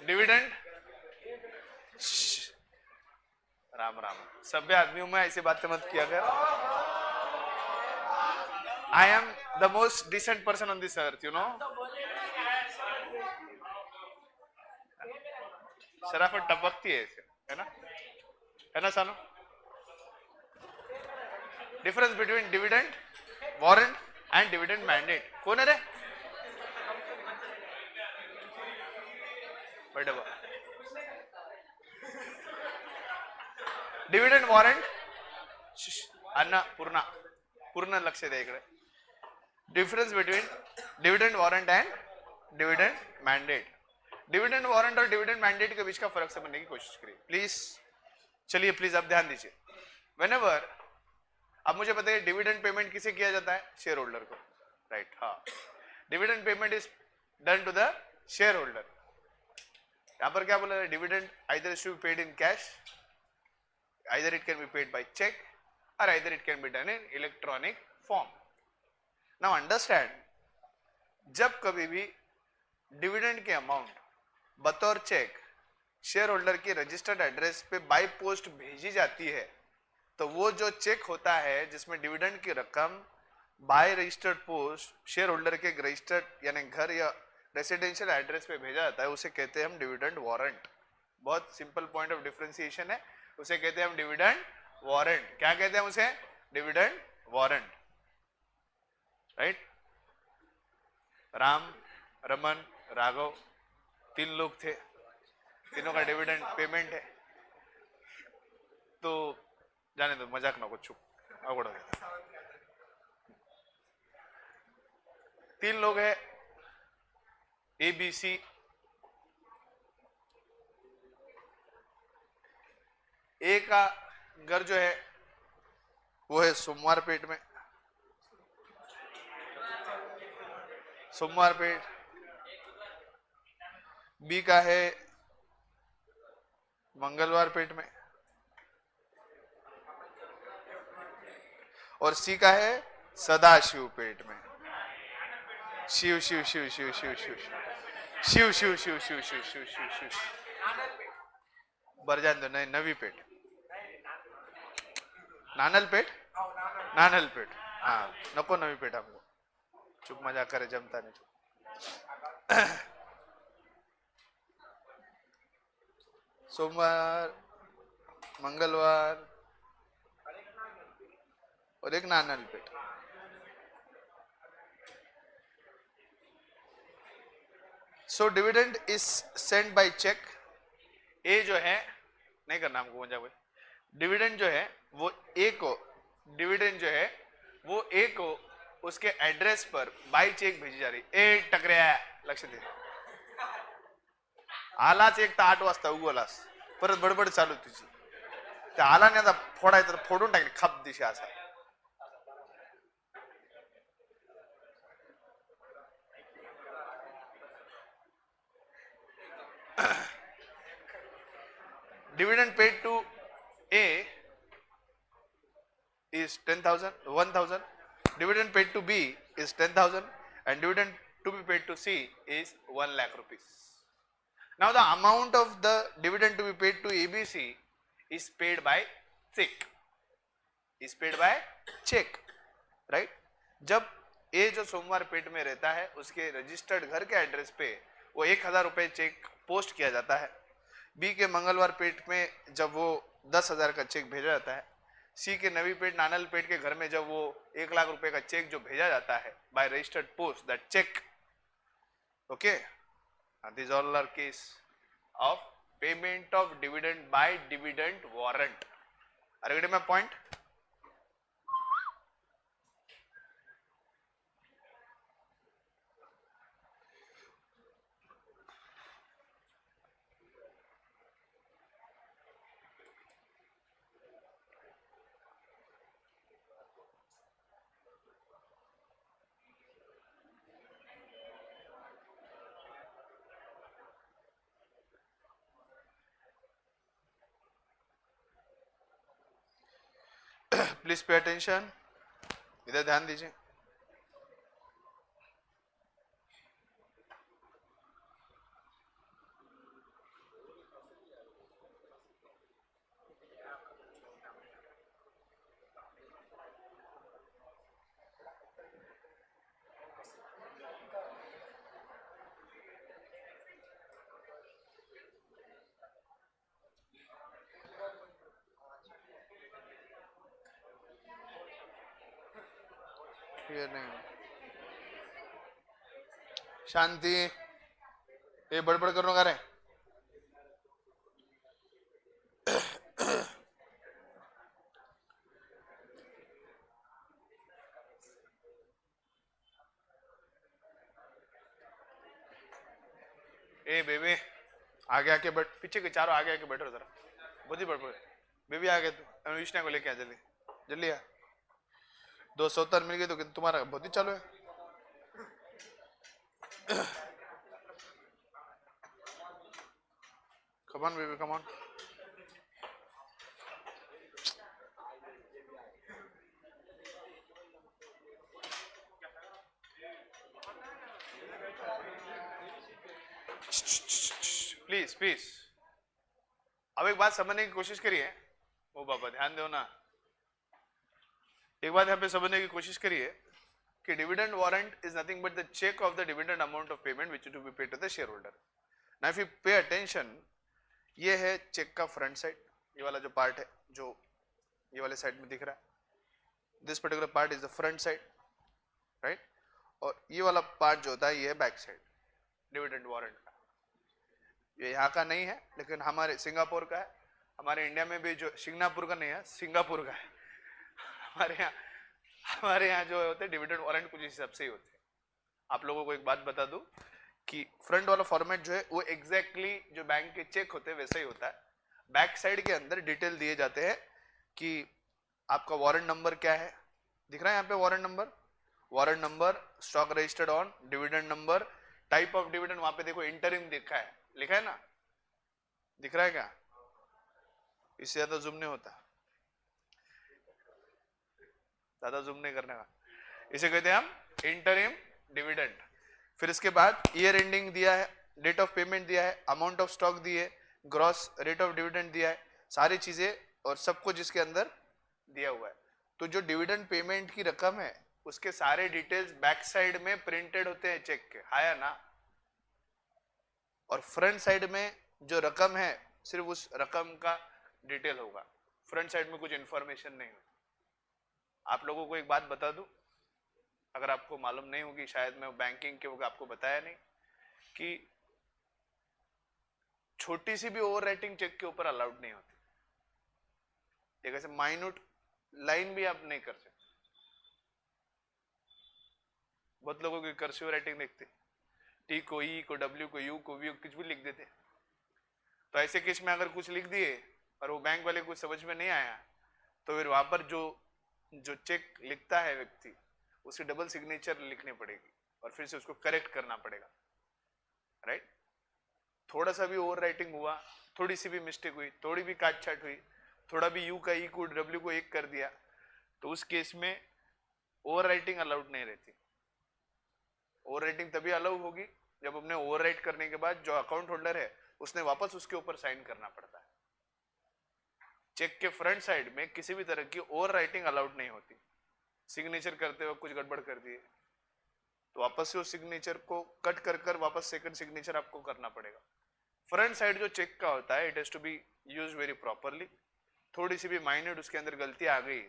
डिविडेंड, राम राम, सभ्य आदमियों में ऐसी बातें मत किया कर। I am the most decent person on this earth, you know. शराफत टपकती है ना, है ना सानू? Difference between dividend warrant and dividend mandate. कौन है रे? डिविडेंड वारंट, अण्णा पूर्ण पूर्ण लक्ष द्या इकडे। Difference between dividend warrant and dividend mandate. Dividend warrant और डिविडेंड मैंडेट के बीच का फर्क समझने की कोशिश करिए प्लीज। चलिए प्लीज अब ध्यान दीजिए। व्हेनेवर, अब मुझे पता है डिविडेंड पेमेंट किसे किया जाता है? शेयर होल्डर को, राइट? हाँ, dividend payment is done to the share holder. यहां पर क्या बोला? Dividend either is to be paid in cash, either it can be paid by check or either it can be done in electronic form. Now understand, जब कभी भी dividend के amount बतौर check share holder की registered address पे by post भेजी जाती है, तो वो जो चेक होता है जिसमें डिविडेंड की रकम bye registered post share holder के रजिस्टर्ड यानी घर या रेसिडेंशियल एड्रेस पे भेजा जाता है, उसे कहते हैं हम डिविडेंड वारंट। बहुत सिंपल पॉइंट ऑफ डिफरेंशिएशन है, उसे कहते हैं हम डिविडेंड वारंट। क्या कहते हैं उसे? Dividend warrant, right? Ram, Raman, Raghav, 3 लोग थे, तीनों का डिविडेंड पेमेंट है। तो जाने दो, मजाक ना, कुछ अवगढ़ हो गया। 3 लोग है, ए बी सी। ए का घर जो है वो है सोमवार पेट में, सोमवार पेट। बी का है मंगलवार पेट में, और सी का है सदाशिव पेट में। शिव शिव शिव शिव शिव शिव शिव शिव शिव शिव शिव शिव शिव शिव बर जान दो, नहीं नवी पेट, नानल पेट, नानल पेट। हाँ, नको नवी पेट हमको, चुप मजाक करे, जमता नहीं। सोमवार, मंगलवार, और एक non annual paid. So dividend is send by cheque. ए जो है, नहीं करना हमको मजा कोई, डिविडेंड जो है वो ए को, डिविडेंड जो है वो ए को उसके एड्रेस पर बाय चेक भेजी जा रही। ए टकऱ्या लक्ष दे, आलाच एक तर 8 वाजता उगवलास, परत बडबड चालू तुझी, त्या आला नाही आता फोडायचं तर फोडून टाकले खप दिशे असा। dividend paid to A is 10,000, 1,000. Dividend paid to B is 10,000, and dividend to be paid to C is 1 lakh rupees. Now the amount of the dividend to be paid to ABC is paid by check. Is paid by check, right? जब A जो सोमवार पेट में रहता है उसके registered घर के address पे वो 1,000 रुपए चेक पोस्ट किया जाता है। बी के मंगलवार पेट में जब वो 10,000 का चेक भेजा जाता है। सी के नवी पेट नानल पेट के घर में जब वो 1 लाख रुपए का चेक जो भेजा जाता है by registered post, that cheque, okay, this all are case of payment of dividend by dividend warrant. Are you getting my point? Please pay attention, इधर ध्यान दीजिए। नहीं, शांति, ये बड़बड़ करो का रे। ए बेबी आगे आके बैठ, पीछे के चारों आगे आके बैठो जरा, बहुत ही बड़बड़। बेबी आ गए तो विष्णु को लेके आ, जल्दी जल्दी आ। 270 मिल गए तो तुम्हारा बहुत ही चालू है। Come on, baby, come on. Please please, अब एक बात समझने की कोशिश करिए। ओ बाबा ध्यान दो ना, एक बात यहाँ पे समझने की कोशिश करिए कि dividend warrant is nothing but the cheque of the dividend amount of payment which to be paid to the share holder. Now if you pay attention, ये है चेक का फ्रंट साइड, ये वाला जो पार्ट है जो ये वाले साइड में दिख रहा है, this particular part is the front side, right. और ये वाला पार्ट जो होता है ये है बैक साइड डिविडेंड वारंट का। ये यहाँ का नहीं है लेकिन हमारे सिंगापुर का है, हमारे इंडिया में भी जो सिंगापुर का नहीं है, सिंगापुर का है। हमारे यहाँ जो होते हैं डिविडेंड वारंट कुछ हिसाब से ही होते हैं। आप लोगों को एक बात बता दूं कि फ्रंट वाला फॉर्मेट जो है वो एग्जैक्टली जो बैंक के चेक होते हैं वैसा ही होता है। बैक साइड के अंदर डिटेल दिए जाते हैं कि आपका वारंट नंबर क्या है, दिख रहा है यहाँ पे warrant number, stock registered on, dividend number, type of dividend, वहां पे देखो इंटरिम लिखा है ना, दिख रहा है क्या? इससे ज्यादा जूम नहीं होता, ज्यादा जूम नहीं करने का, इसे कहते हैं हम इंटरिम डिविडेंड। फिर इसके बाद ईयर एंडिंग दिया है, डेट ऑफ पेमेंट दिया है, अमाउंट ऑफ स्टॉक दिए, ग्रॉस रेट ऑफ डिविडेंड दिया है, सारी चीजें और सब कुछ इसके अंदर दिया हुआ है। तो जो डिविडेंड पेमेंट की रकम है उसके सारे डिटेल्स बैक साइड में प्रिंटेड होते हैं चेक के, हाँ या ना। और फ्रंट साइड में जो रकम है सिर्फ उस रकम का डिटेल होगा, फ्रंट साइड में कुछ इंफॉर्मेशन नहीं होगी। आप लोगों को एक बात बता दूं, अगर आपको मालूम नहीं होगी, शायद मैं बैंकिंग के वक्त आपको बताया नहीं, कि छोटी सी भी ओवर राइटिंग चेक के ऊपर अलाउड नहीं होती। एक ऐसे माइन्यूट लाइन भी आप नहीं कर सकते। बहुत लोगों की कर्सिव राइटिंग देखते, टी को ई को डब्ल्यू को यू को वी कुछ भी लिख देते। तो ऐसे केस में अगर कुछ लिख दिए और वो बैंक वाले को समझ में नहीं आया, तो फिर वहां पर जो चेक लिखता है व्यक्ति, उसकी डबल सिग्नेचर लिखनी पड़ेगी और फिर से उसको करेक्ट करना पड़ेगा, राइट। थोड़ा सा भी ओवर राइटिंग हुआ, थोड़ी सी भी मिस्टेक हुई, थोड़ी भी काट छाट हुई, थोड़ा भी यू का ई को डब्ल्यू को एक कर दिया, तो उस केस में ओवर राइटिंग अलाउड नहीं रहती। ओवर राइटिंग तभी अलाउ होगी जब हमने ओवर राइट करने के बाद जो अकाउंट होल्डर है उसने वापस उसके ऊपर साइन करना पड़ता है। चेक के फ्रंट साइड में किसी भी तरह की ओवर राइटिंग अलाउड नहीं होती। सिग्नेचर करते वक्त कुछ गड़बड़ कर दिए तो वापस से उस सिग्नेचर को कट कर कर वापस सेकंड सिग्नेचर आपको करना पड़ेगा। फ्रंट साइड जो चेक का होता है, it has to be use very properly. थोड़ी सी भी माइन्यूट उसके अंदर गलती आ गई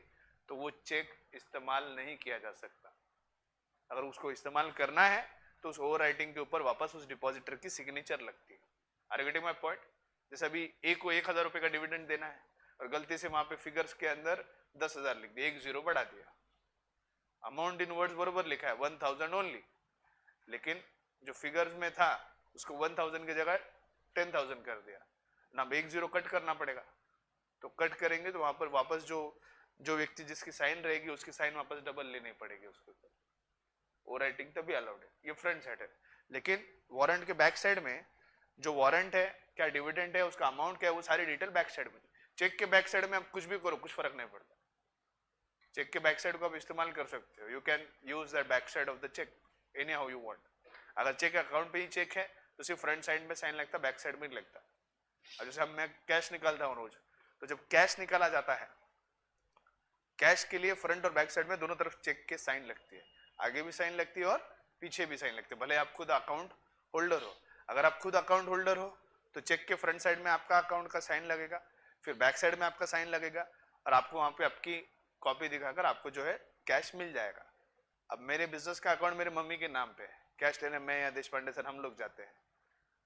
तो वो चेक इस्तेमाल नहीं किया जा सकता। अगर उसको इस्तेमाल करना है तो उस ओवर राइटिंग के ऊपर वापस उस डिपॉजिटर की सिग्नेचर लगती है। Are you getting my point? जैसे अभी ए को 1,000 रुपए का डिविडेंड देना है और गलती से वहां पे फिगर्स के अंदर 10,000 लिख दिया, एक जीरो बढ़ा दिया, अमाउंट इन वर्ड्स बरोबर लिखा है 1,000 ओनली, लेकिन जो फिगर्स में था उसको 1,000 की जगह 10,000 कर दिया ना, एक जीरो कट करना पड़ेगा। तो कट करेंगे तो वहां पर वापस जो व्यक्ति जिसकी साइन रहेगी उसकी साइन वापस डबल लेनी पड़ेगी उसके ऊपर। ओवर राइटिंग तभी अलाउड है। ये फ्रंट साइड है, लेकिन वारंट के बैक साइड में जो वारंट है, क्या डिविडेंड है, उसका अमाउंट क्या है, वो सारी डिटेल बैक साइड में। चेक के बैक साइड में आप कुछ भी करो, कुछ फर्क नहीं पड़ता। चेक के बैक साइड को आप इस्तेमाल कर सकते हो। You can use that back side of the cheque anyhow you want. अगर चेक अकाउंट पे ही चेक है तो सिर्फ फ्रंट साइड में साइन लगता, बैक साइड में नहीं लगता। और जैसे अब मैं कैश निकालता हूँ रोज, तो जब कैश निकाला जाता है, कैश के लिए फ्रंट और बैक साइड में दोनों तरफ चेक के साइन लगती है, आगे भी साइन लगती है और पीछे भी साइन लगती है, भले आप खुद अकाउंट होल्डर हो। अगर आप खुद अकाउंट होल्डर हो तो चेक के फ्रंट साइड में आपका अकाउंट का साइन लगेगा, फिर बैक साइड में आपका साइन लगेगा और आपको वहां पे आपकी कॉपी दिखाकर आपको जो है कैश मिल जाएगा। अब मेरे बिजनेस का अकाउंट मेरे मम्मी के नाम पे है, कैश लेने मैं या देशपांडे सर हम लोग जाते हैं,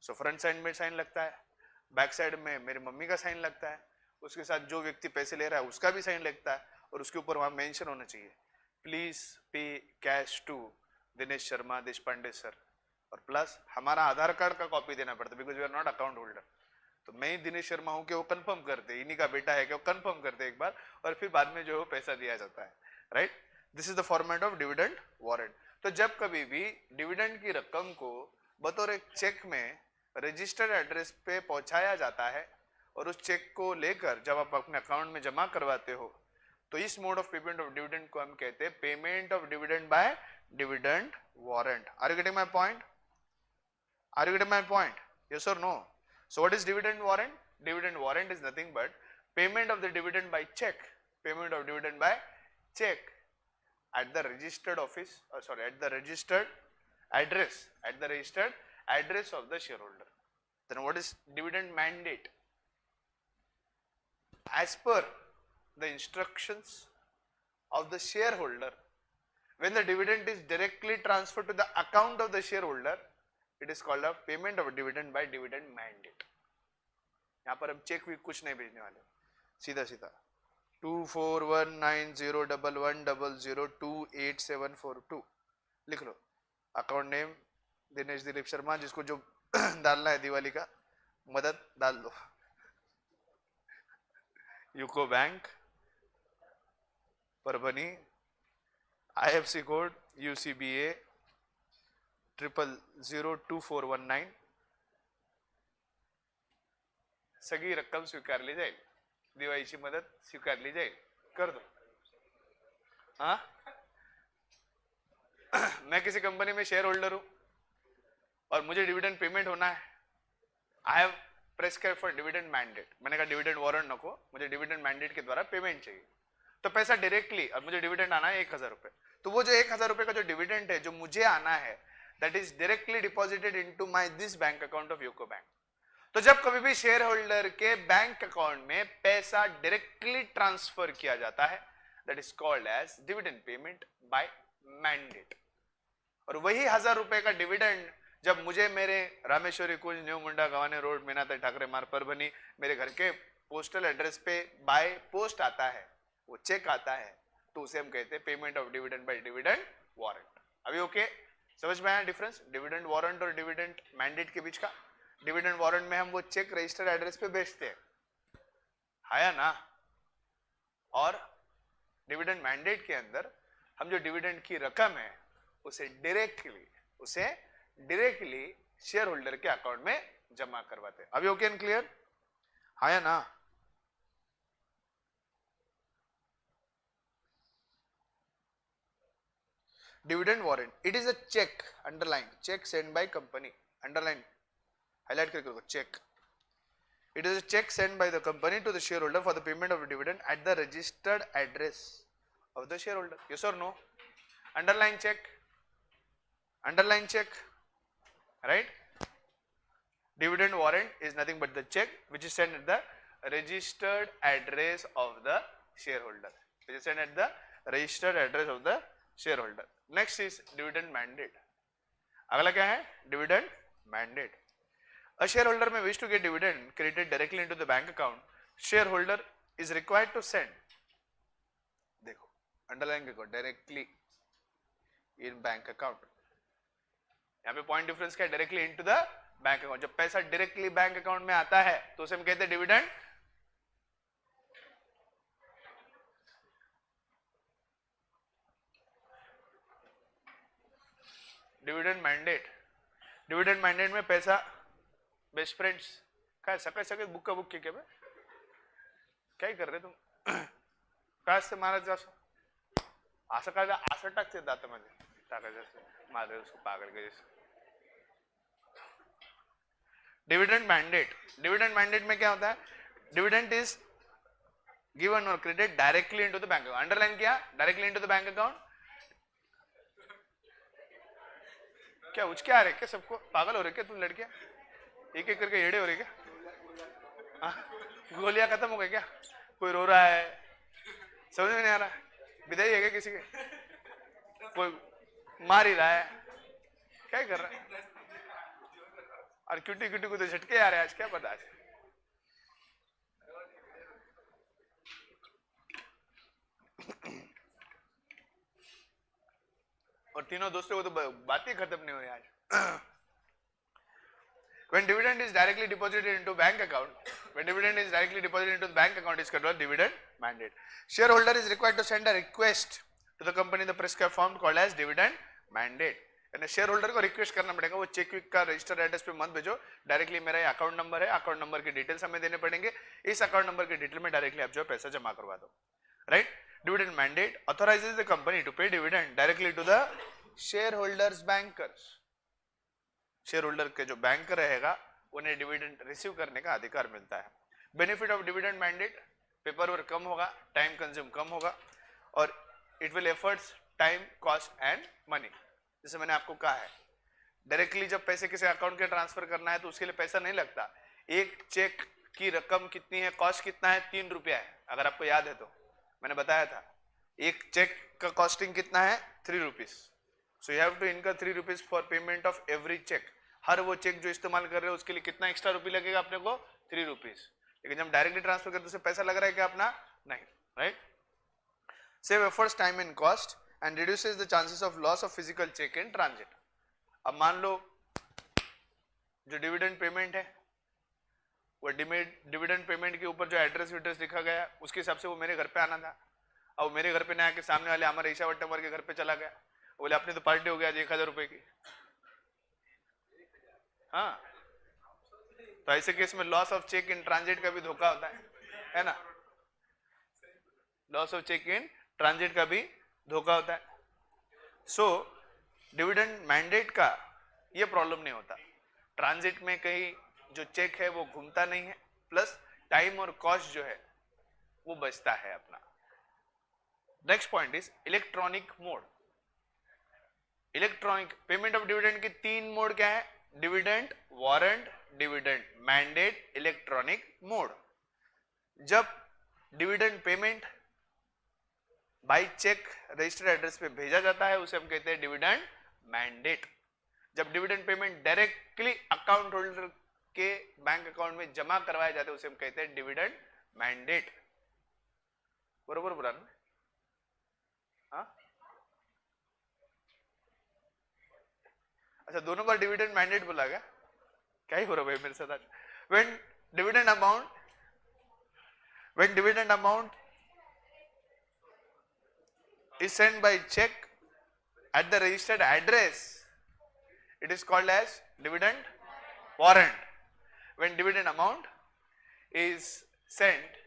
सो फ्रंट साइड में साइन लगता है, बैक साइड में मेरी मम्मी का साइन लगता है, उसके साथ जो व्यक्ति पैसे ले रहा है उसका भी साइन लगता है और उसके ऊपर वहां मेंशन होना चाहिए please pay cash to Dinesh Sharma Deshpande sir, और प्लस हमारा आधार कार्ड का कॉपी देना पड़ता है because we are not account holder. तो मैं ही दिनेश शर्मा हूं कि वो कंफर्म करते, इन्हीं का बेटा है कि वो कंफर्म करते एक बार और फिर बाद में जो है पैसा दिया जाता है, right. This is the format of dividend warrant. तो जब कभी भी डिविडेंड की रकम को बतौर एक चेक में रजिस्टर्ड एड्रेस पे पहुंचाया जाता है और उस चेक को लेकर जब आप अपने अकाउंट में जमा करवाते हो, तो इस mode of payment of dividend को हम कहते हैं payment of dividend by dividend warrant. Are you getting my point? Are you getting my point? Yes or no? So what is dividend warrant? Dividend warrant is nothing but payment of the dividend by check. Payment of dividend by check at the registered office, at the registered address, at the registered address of the shareholder. Then what is dividend mandate? As per the instructions of the shareholder, when the dividend is directly transferred to the account of the shareholder, it is called a payment of dividend by dividend mandate. यहाँ पर हम check भी कुछ नहीं भेजने वाले, सीधा सीधा 24190111002872 लिख लो। अकाउंट नेम दिनेश दिलीप शर्मा, जिसको जो डालना है दिवाली का मदद डाल दो। UCO bank Parbhani, IFC code UCBA 002419, सगळी रक्कम स्वीकारली जाईल, दिवाळीची मदत स्वीकारली जाईल, कर दो। हाँ मैं किसी कंपनी में शेयर होल्डर हूं और मुझे डिविडेंड पेमेंट होना है, I have prescribe for dividend mandate. मैंने कहा डिविडेंड वारंट नको, मुझे डिविडेंड मैंडेट के द्वारा पेमेंट चाहिए। तो पैसा डायरेक्टली, और मुझे डिविडेंड आना है 1,000 रुपए, तो वो जो 1,000 रुपए का जो डिविडेंड है जो मुझे आना है, that is directly deposited into my this bank account of UCO bank. तो जब कभी भी शेयर होल्डर के बैंक अकाउंट में पैसा डायरेक्टली ट्रांसफर किया जाता है, that is called as dividend payment by mandate. और वही 1000 रुपए का डिविडेंड जब मुझे मेरे रामेश्वरी कुंज, न्यू मुंडा, गवाने रोड, मीनाता ठाकरे मार्ग, परभनी मेरे घर के पोस्टल एड्रेस पे बाय पोस्ट आता है, वो चेक आता है, तो उसे हम कहते हैं payment of dividend by dividend warrant. अभी ओके, समझ में आया डिफरेंस डिविडेंड वारंट और डिविडेंड मैंडेट के बीच का? डिविडेंड वारंट में हम वो चेक रजिस्टर्ड एड्रेस पे भेजते हैं, आया ना? और डिविडेंड मैंडेट के अंदर हम जो डिविडेंड की रकम है उसे डायरेक्टली शेयर होल्डर के अकाउंट में जमा करवाते हैं। अभी ओके एंड क्लियर? आया ना? Dividend warrant, it is a cheque, underline, cheque send by company, underline highlight करके रखो, cheque. It is a check sent by the company to the shareholder for the payment of a dividend at the registered address of the shareholder. Yes or no? Underline check. Underline check. Right? Dividend warrant is nothing but the check which is sent at the registered address of the shareholder. Which is sent at the registered address of the shareholder. Next is dividend mandate. अगला क्या है? Dividend mandate. A shareholder may wish to get dividend credited directly into the bank account. Shareholder is required to send, देखो underline करो, directly in bank account. यहाँ पे point difference क्या है? Directly into the bank account. जब पैसा directly bank account में आता है तो उसे हम कहते हैं dividend. Dividend mandate, dividend mandate में पैसा बेस्ट फ्रेंड्स काय सकाळ सकाळी बुक्का बुक के काय कर रहे तुम? काय असते महाराज असं काय असं टाकते दातामध्ये टाकायचं मारे उसको पागल के जैसे। डिविडेंड मैंडेट, डिविडेंड मैंडेट में क्या होता है? डिविडेंड इज गिवन और credit directly into the bank account. Underline किया, directly into the bank account. क्या उचके आ रहे क्या? सबको पागल हो रहे क्या तुम लड़कियां? एक एक करके एड़े हो रहे क्या? गोलियां खत्म हो गई क्या? कोई रो रहा है, समझ में नहीं आ रहा? विदाई है क्या किसी के? कोई मार ही रहा है, क्या कर रहा है? और क्यूटी क्यूटी को तो झटके आ रहे हैं आज, क्या पता आज? और तीनों दोस्तों को तो बात ही खत्म नहीं हुई आज। When dividend is directly deposited into bank account, when dividend is directly deposited into the bank account, is called dividend mandate. Shareholder is required to send a request to the company in the prescribed form called as dividend mandate. यानी share holder को request करना पड़ेगा, वो cheque विक का registered address पे मत भेजो, डायरेक्टली मेरा ये अकाउंट नंबर है, अकाउंट नंबर के डिटेल्स हमें देने पड़ेंगे, इस अकाउंट नंबर के डिटेल में डायरेक्टली आप जो पैसा जमा करवा दो। Right? Dividend mandate authorises the company to pay dividend directly to the share holders bankers. Share holder के जो बैंकर रहेगा उन्हें डिविडेंड रिसीव करने का अधिकार मिलता है। Benefit of dividend mandate, paper work कम होगा, टाइम कंज्यूम कम होगा, और it will efforts time cost and money. जैसे मैंने आपको कहा है, डायरेक्टली जब पैसे किसी अकाउंट के ट्रांसफर करना है तो उसके लिए पैसा नहीं लगता। एक चेक की रकम कितनी है, कॉस्ट कितना है? 3 रुपया है, अगर आपको याद है तो मैंने बताया था। एक चेक का कॉस्टिंग कितना है? 3 rupees. So you have to incur 3 rupees for payment of every cheque. हर वो चेक जो इस्तेमाल कर रहे हो उसके लिए कितना एक्स्ट्रा रुपये लगेगा अपने को? 3 रुपीज। लेकिन जब डायरेक्टली ट्रांसफर करते उसे पैसा लग रहा है क्या अपना? नहीं। Right? Save efforts, time and cost and reduces the chances of loss of physical cheque in transit. अब मान लो जो डिविडेंड पेमेंट है वो डिविडेंड पेमेंट के ऊपर जो एड्रेस विड्रेस लिखा गया उसके हिसाब से वो मेरे घर पे आना था। अब मेरे घर पे नहीं आके सामने वाले हमारे ईशा वट्टमर के घर पे चला गया, बोले अपनी तो पार्टी हो गया आज 1000 रुपए की। हाँ, तो ऐसे केस में loss of cheque in transit का भी धोखा होता है ना? Loss of cheque in transit का भी धोखा होता है। सो डिविडेंड मैंडेट का ये प्रॉब्लम नहीं होता, ट्रांजिट में कहीं जो चेक है वो घूमता नहीं है, प्लस टाइम और कॉस्ट जो है वो बचता है अपना। Next point is electronic mode. Electronic payment of dividend के 3 मोड क्या है? Dividend warrant, dividend mandate, electronic mode. जब dividend payment by cheque registered address पे भेजा जाता है उसे हम कहते हैं डिविडेंड मैंडेट। जब dividend payment directly account holder के बैंक अकाउंट में जमा करवाया जाता है उसे हम कहते हैं डिविडेंड मैंडेट। बरोबर बोला ना? हाँ, अच्छा दोनों बार डिविडेंड मैंडेट बोला क्या ही हो रहा भाई मेरे साथ आज। When dividend amount is sent by check at the registered address, it is called as dividend warrant. When dividend amount is sent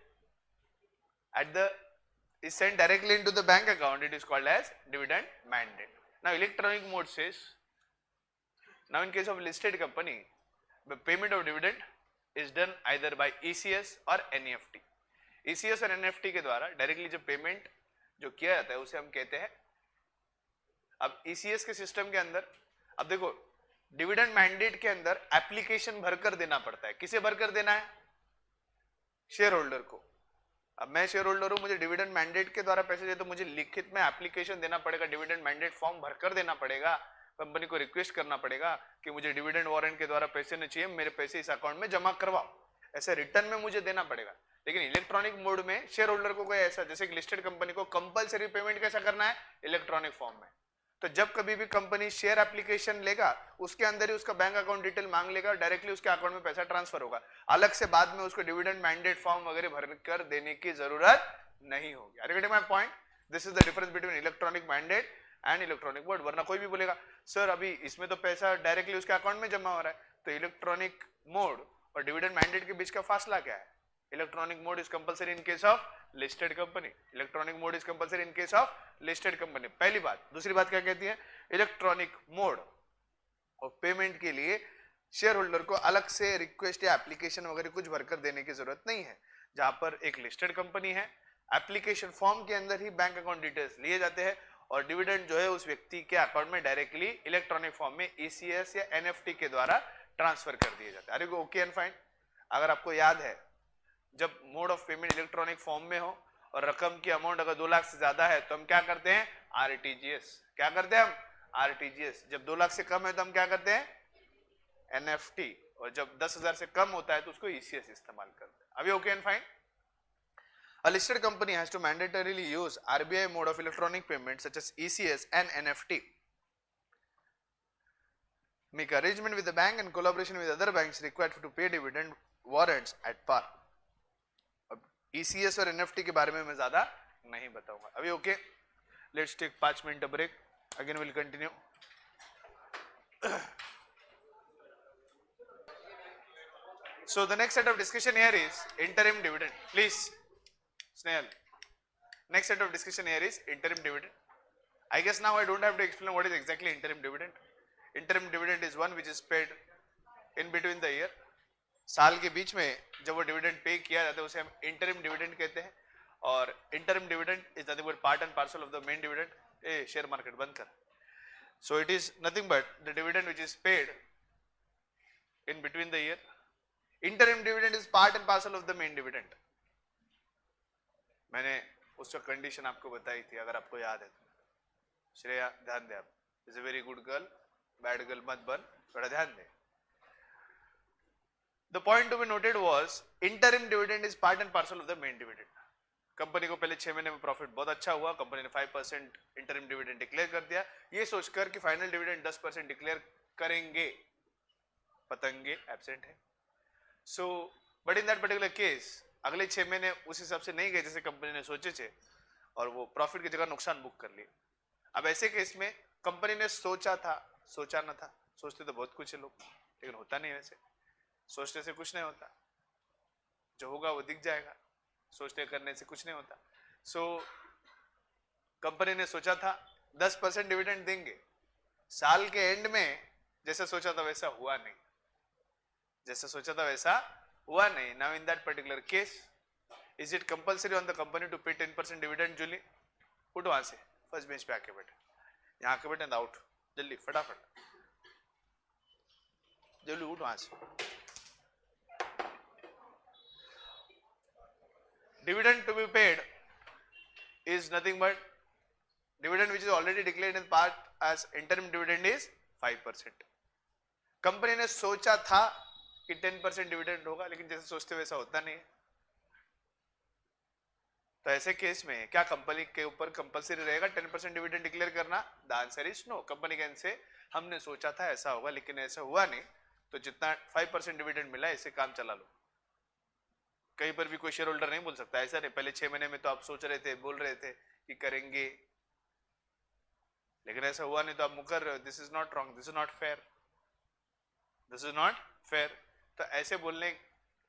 directly into the bank account, it is called as dividend mandate. Now electronic mode says, now in case of listed company, the payment of dividend is done either by ECS or NEFT. ECS और NEFT के द्वारा directly जो payment जो किया जाता है उसे हम कहते हैं। अब ECS के सिस्टम के अंदर अब देखो डिविडेंड मैंडेट के अंदर एप्लीकेशन भरकर देना पड़ता है। किसे भरकर देना है? शेयर होल्डर को। अब मैं शेयर होल्डर हूं, मुझे डिविडेंड मैंडेट के द्वारा पैसे दे तो मुझे लिखित में एप्लीकेशन देना पड़ेगा, डिविडेंड मैंडेट फॉर्म भरकर देना पड़ेगा, कंपनी को रिक्वेस्ट करना पड़ेगा कि मुझे डिविडेंड वारंट के द्वारा पैसे नहीं चाहिए, मेरे पैसे इस अकाउंट में जमा करवाओ, ऐसे रिटर्न में मुझे देना पड़ेगा। लेकिन इलेक्ट्रॉनिक मोड में शेयर होल्डर को कोई ऐसा, जैसे कि लिस्टेड कंपनी को कंपलसरी पेमेंट कैसा करना है? इलेक्ट्रॉनिक फॉर्म में। तो जब कभी भी कंपनी शेयर एप्लीकेशन लेगा उसके अंदर ही उसका बैंक अकाउंट डिटेल मांग लेगा, डायरेक्टली उसके अकाउंट में पैसा ट्रांसफर होगा, अलग से बाद में उसको डिविडेंड मैंडेट फॉर्म वगैरह भरकर देने की जरूरत नहीं होगी। Are you getting my point? This is the difference between electronic mandate and electronic mode. वरना कोई भी बोलेगा सर अभी इसमें तो पैसा डायरेक्टली उसके अकाउंट में जमा हो रहा है, तो इलेक्ट्रॉनिक मोड और डिविडेंड मैंडेट के बीच का फासला क्या है? Electronic mode is compulsory in case of listed company. Electronic mode is compulsory in case of listed company. पहली बात। दूसरी बात क्या कहती है? इलेक्ट्रॉनिक मोड और पेमेंट के लिए शेयर होल्डर को अलग से रिक्वेस्ट या एप्लीकेशन वगैरह कुछ भरकर देने की जरूरत नहीं है। जहां पर एक लिस्टेड कंपनी है, एप्लीकेशन फॉर्म के अंदर ही बैंक अकाउंट डिटेल्स लिए जाते हैं और डिविडेंड जो है उस व्यक्ति के अकाउंट में डायरेक्टली इलेक्ट्रॉनिक फॉर्म में ECS या NEFT के द्वारा ट्रांसफर कर दिए जाते हैं। अरे ओके एंड फाइन। अगर आपको याद है, जब mode of payment electronic form में हो और रकम की अमाउंट अगर 2 लाख से ज्यादा है तो हम क्या करते हैं? RTGS। क्या करते हैं हम? RTGS। जब 2 लाख से कम है तो हम क्या करते हैं? NEFT। और जब 10,000 से कम होता है तो उसको ECS इस्तेमाल करते हैं। अभी okay and fine. A listed company has to mandatorily use RBI mode of electronic payment such as ECS and NEFT. Make arrangement with the bank and collaboration with other banks required to pay dividend warrants at par. ECS और NEFT के बारे में मैं ज्यादा नहीं बताऊंगा। अभी okay, let's take 5 minute break, again will continue. So the next set of discussion here is interim dividend. Please, Snehal. Next set of discussion here is interim dividend. I guess now I don't have to explain what is exactly interim dividend. Interim dividend is one which is paid in between the year. साल के बीच में जब वो dividend pay किया जाता है उसे हम इंटरिम डिविडेंड कहते हैं। और interim dividend is nothing but part and parcel of the main dividend. A share market बंद कर। So it is nothing but the dividend which is paid in between the year. Interim dividend is part and parcel of the main dividend. मैंने उसका condition आपको बताई थी, अगर आपको याद है तो। श्रेया ध्यान दे, आप is a very good girl, bad girl मत बन, थोड़ा ध्यान दे। The point to be noted was interim dividend is part and parcel of the main dividend. Company को पहले 6 महीने में प्रॉफिट बहुत अच्छा हुआ, कंपनी ने 5% इंटरिम डिविडेंड डिक्लेयर कर दिया, ये सोचकर कि फाइनल डिविडेंड 10% डिक्लेयर करेंगे। पतंगे एब्सेंट है। So but in that particular case अगले 6 महीने उस हिसाब से नहीं गए जैसे कंपनी ने सोचे थे और वो प्रॉफिट की जगह नुकसान बुक कर लिए। अब ऐसे केस में कंपनी ने सोचा था, सोचा ना था, सोचते तो बहुत कुछ है लोग, लेकिन होता नहीं वैसे। सोचने से कुछ नहीं होता, जो होगा वो दिख जाएगा, सोचने करने से कुछ नहीं होता। सो कंपनी ने सोचा था 10% डिविडेंड देंगे, साल के एंड में जैसा सोचा था वैसा हुआ नहीं, जैसा सोचा था वैसा हुआ नहीं। Now in that particular case is it compulsory on the company to pay 10% dividend? Jully उठ वहां से, फर्स्ट बेंच पे आके बैठे, यहाँ आके बैठे, आउट जल्दी फटाफट, जल्दी उठ वहां से। Dividend to be paid is nothing but dividend which is already declared in part as interim dividend is 5%. Company ने सोचा था कि 10% डिविडेंड होगा, लेकिन जैसे सोचते वैसा होता नहीं है। तो ऐसे केस में क्या कंपनी के ऊपर कंपलसरी रहेगा 10% डिविडेंड डिक्लेयर करना? The answer is no. Company के एंड से हमने सोचा था ऐसा होगा, लेकिन ऐसा हुआ नहीं, तो जितना 5% डिविडेंड मिला इसे काम चला लो। कहीं पर भी कोई शेयर होल्डर नहीं बोल सकता ऐसा नहीं, पहले 6 महीने में तो आप सोच रहे थे, बोल रहे थे कि करेंगे, लेकिन ऐसा हुआ नहीं तो आप मुकर रहे हो। This is not wrong, this is not fair, this is not fair. तो ऐसे बोलने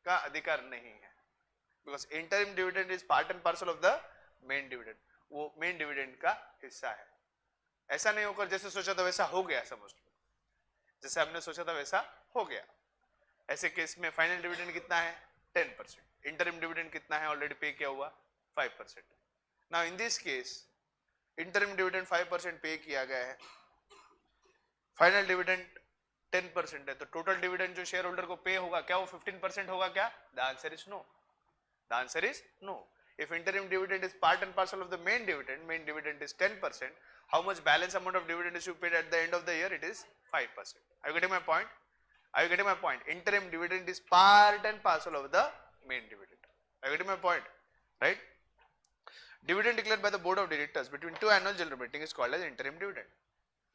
का अधिकार नहीं है, because interim dividend is part and parcel of the main dividend, वो मेन डिविडेंड का हिस्सा है। ऐसा नहीं होकर जैसे सोचा था वैसा हो गया, समझ लो जैसे हमने सोचा था वैसा हो गया। ऐसे केस में फाइनल डिविडेंड कितना है? 10%। इंटरिम डिविडेंड कितना है? ऑलरेडी पे किया हुआ 5%। Now in this case interim dividend 5% पे किया गया है, फाइनल डिविडेंड 10% है, तो टोटल डिविडेंड जो शेयर होल्डर को पे होगा क्या वो 15% होगा क्या? The answer is no. The answer is no. If interim dividend is part and parcel of the main dividend is 10%. How much balance amount of dividend is you paid at the end of the year? It is 5%. Are you getting my point? Are you getting my point? Interim dividend is part and parcel of the main dividend. Are you getting my point? Right? Dividend declared by the board of directors between two annual general meeting is called as interim dividend.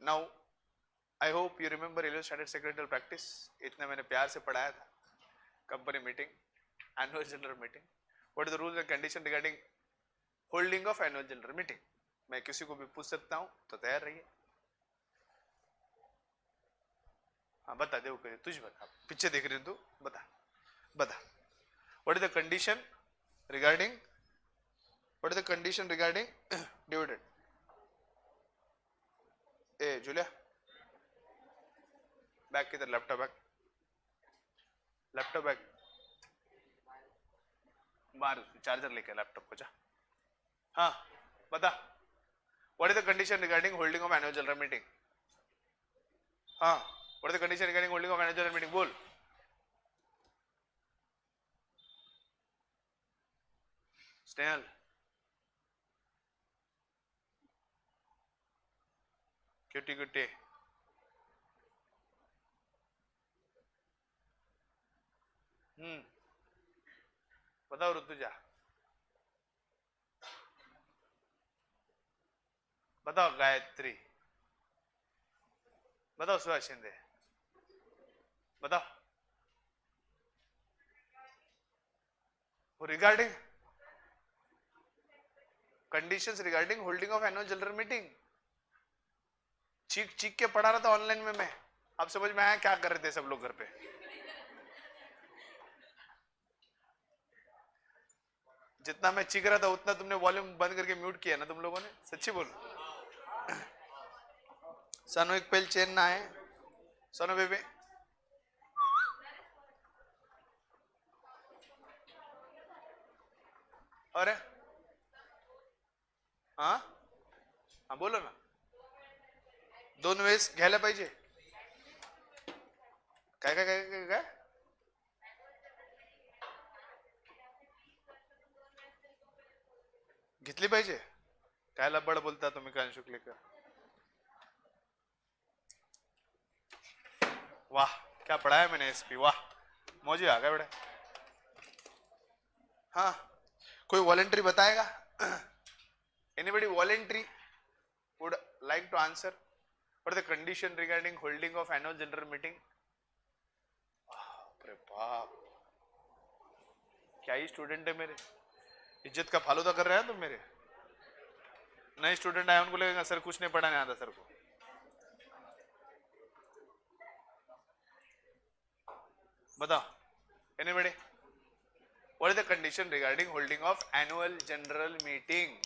Now, I hope you remember 11th standard secretarial practice. इतने मैंने प्यार से पढ़ाया था। Company meeting, annual general meeting. What are the rules and conditions regarding holding of annual general meeting? मैं किसी को भी पूछ सकता हूं, तो तैयार रहिए। हाँ बता दे, तुझ बता, पीछे देख रही तू, बता बता। What is the condition regarding dividend? A Julia, bag किधर? लैपटॉप बैग बाहर, चार्जर लेके लैपटॉप को जा। हाँ बता, what is the condition regarding holding of annual general meeting? हाँ, what is the condition regarding holding of annual general meeting? बोल। Snehal, cutie बताओ ऋतुजा, बताओ गायत्री, बताओ सुभाष शिंदे, बताओ regarding conditions regarding holding of annual general meeting. चीख के पढ़ा रहा था ऑनलाइन में मैं, अब समझ में आया क्या कर रहे थे सब लोग घर पे? जितना मैं चीख रहा था उतना तुमने वॉल्यूम बंद करके म्यूट किया ना तुम लोगों ने, सच्ची बोलो। सनो एक पेल चेन ना है, सनो बेबी अरे हाँ हाँ बोलो ना, 2 वेळेस घ्यायला पाहिजे काय काय काय काय काय घेतली पाहिजे? काय लबड बोलता तुम्ही कान शुक्लेकर? वाह क्या पढ़ाया मैंने एसपी, वाह मौजी आ गया बेटा। हाँ कोई वॉलेंट्री बताएगा? Anybody voluntary would like to answer? What the condition regarding holding of annual general meeting? अरे बाप, क्या ही स्टूडेंट है मेरे, इज्जत का फालूदा कर रहे हैं तुम मेरे। नए स्टूडेंट आए उनको लगेगा सर कुछ नहीं पढ़ाने आता सर को। बताओ anybody, what is the condition regarding holding of annual general meeting?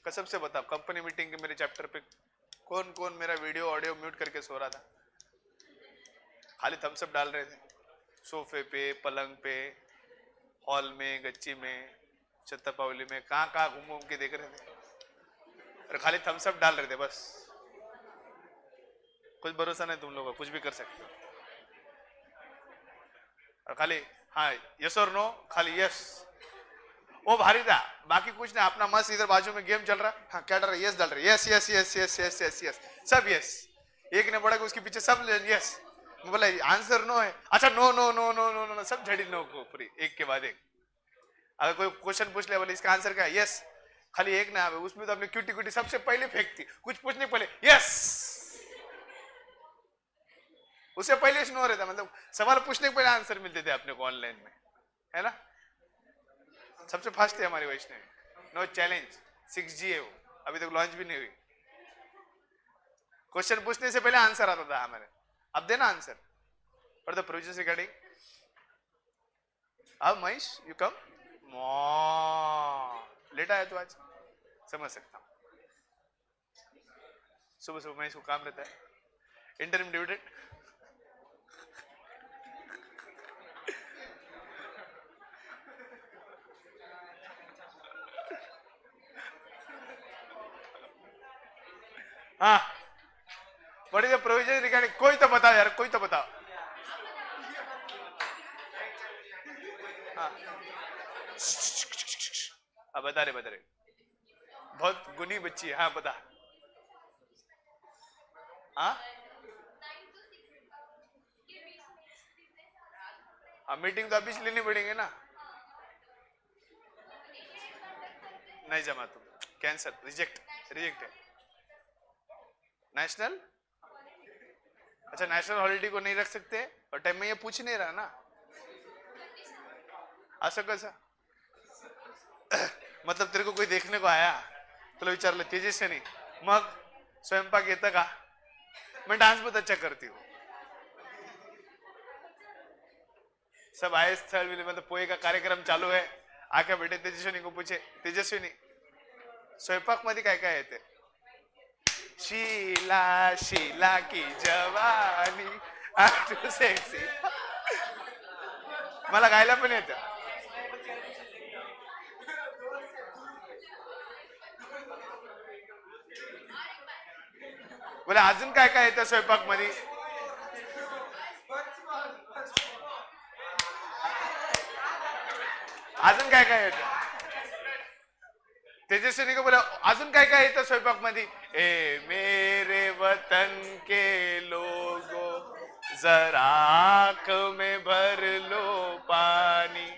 कसम से बताओ, कंपनी मीटिंग के मेरे चैप्टर पे कौन कौन मेरा वीडियो ऑडियो म्यूट करके सो रहा था? खाली थम्स अप डाल रहे थे, सोफे पे, पलंग पे, हॉल में, गच्ची में, छत्तापावली में, कहाँ कहाँ घूम घूम के देख रहे थे और खाली थम्स अप डाल रहे थे बस। कुछ भरोसा नहीं तुम लोगों का, कुछ भी कर सकते हो और खाली हाँ यस और नो, खाली यस। वो भारी था, बाकी कुछ नहीं, अपना मस्त इधर बाजू में गेम चल रहा। हाँ क्या डर, यस डल रहा, yes yes yes yes yes yes yes सब यस। एक ने पढ़ा कि उसके पीछे सब यस, बोला आंसर नो है, अच्छा no no no no no no, सब झड़ी नो को पूरी एक के बाद एक। अगर कोई क्वेश्चन पूछ ले बोले इसका आंसर क्या है, यस, खाली एक ना आवे उसमें तो अपने क्यूटी क्यूटी सबसे पहले फेंकती, कुछ पूछने पहले यस, उससे पहले नो रहता, मतलब सवाल पूछने के पहले आंसर मिलते थे अपने को ऑनलाइन में, है ना। सबसे फास्ट है हमारी वैष्णवी, नो चैलेंज, 6G है वो, अभी तक लॉन्च भी नहीं हुई। क्वेश्चन पूछने से पहले आंसर आता था हमारे, अब देना answer for the provisions regarding. अब महेश यू कम, लेट आया तो आज, समझ सकता हूं, सुबह सुबह महेश को काम रहता है, इंटरम डिविडेंड। हाँ, what is the provision regarding, कोई तो बताओ यार, कोई तो बताओ। हाँ अब बता रहे, बहुत गुनी बच्ची है, हाँ बता। हाँ मीटिंग तो अभी से लेनी पड़ेंगे ना, नहीं जमा तुम, कैंसर, रिजेक्ट, रिजेक्ट है। नेशनल, अच्छा नेशनल हॉलिडे को नहीं रख सकते, और टाइम में ये पूछ नहीं रहा ना, असं कसं मतलब तेरे को कोई देखने को आया, तुला विचारलं तेजस्विनी मग स्वयंपाक येतं का, मैं डांस बहुत अच्छा करती हूँ, सब आए स्थल मिले, मतलब पोए का कार्यक्रम चालू है, आके बेटे तेजस्विनी को पूछे, तेजस्विनी स्वयंपाक मध्ये काय काय येते, शीला शीला की जवानी टू सेक्सी, मला गायला पण येतं, बोले अजून काय काय येतं स्वयंपाक मध्ये, अजून काय काय येतं, तेजस्विनी को बोला अजून काय काय येतं स्वयंपाक मध्ये, ए मेरे वतन के लोगों जरा आंख में भर लो पानी,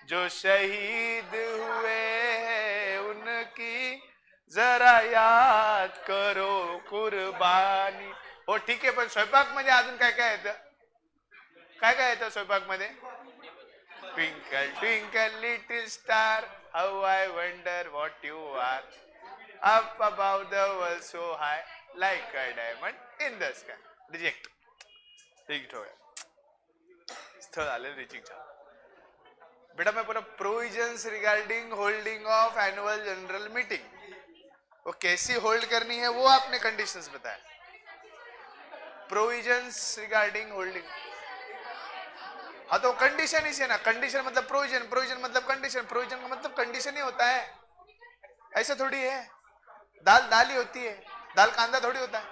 जो शहीद हुए हैं उनकी जरा याद करो कुर्बानी। हो ठीक आहे, पण स्वयंपाक मध्ये अजून काय काय येतं, काय काय येतं स्वयंपाक मध्ये, twinkle twinkle little star how I wonder what you are, up about the world so high like a diamond in the sky, reject, reject हो गया, स्थल आले रिजेक्ट। बेटा मैं बोला provisions regarding holding of annual general meeting, वो कैसी hold करनी है वो आपने कंडीशंस बताया, प्रोविजंस रिगार्डिंग होल्डिंग, हाँ तो कंडीशन ही से ना, कंडीशन मतलब प्रोविजन, प्रोविजन मतलब कंडीशन, प्रोविजन का मतलब कंडीशन ही होता है, ऐसा थोड़ी है, दाल दाल ही होती है, दाल कांदा थोड़ी होता है।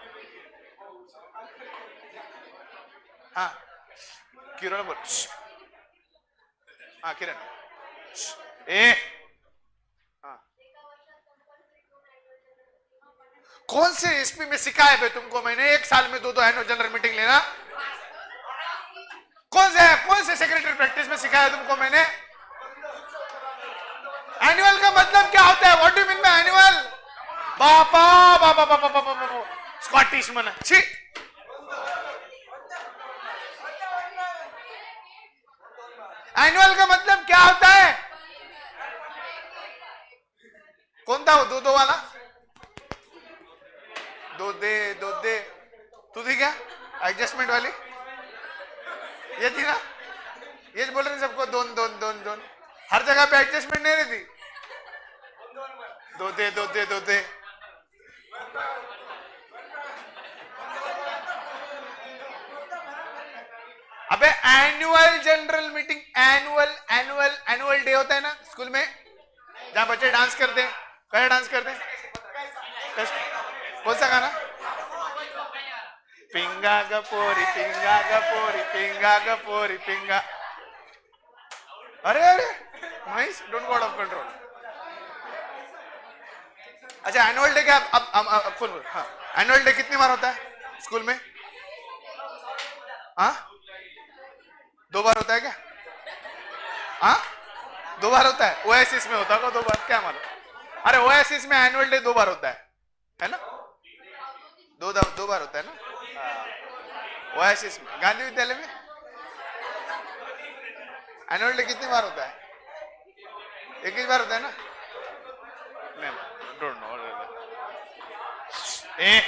हाँ किरण बोल, हाँ किरण, ए हाँ कौन से एसपी में सिखाया है तुमको मैंने, एक साल में दो एनुअल जनरल मीटिंग लेना, कौन से सेक्रेटरी प्रैक्टिस में सिखाया तुमको मैंने, एनुअल का मतलब क्या होता है, what do you mean by annual, बापा बाबा बाबा बाबा स्कॉटिश मन, छी एनुअल का मतलब क्या होता है, कौन था वो दो वाला, दो दे तू थी क्या एडजस्टमेंट वाली, ये थी ना, ये बोल रहे सबको दोन दोन दोन दोन, हर जगह पे एडजस्टमेंट नहीं रहती, दो दे अबे annual general meeting, annual annual annual day होता है ना स्कूल में, जहां बच्चे डांस करते हैं, क्या डांस करते हैं, कौन सा गाना, पिंगा गपोरी पिंगा गपोरी पिंगा गपोरी पिंगा, अरे अरे noise don't go out of control. अच्छा एनुअल डे क्या अब कौन हाँ एनुअल डे कितनी बार होता है स्कूल में? हाँ 2 बार होता है क्या? हाँ 2 बार होता है. ओएसिस में होता होगा 2 बार, क्या मालूम. अरे ओएसिस में एनुअल डे 2 बार होता है ना? 2 बार होता है ना ओएसिस में. गांधी विद्यालय में एनुअल डे कितनी बार होता है? एक ही बार होता है ना? नहीं डोंट नो. ए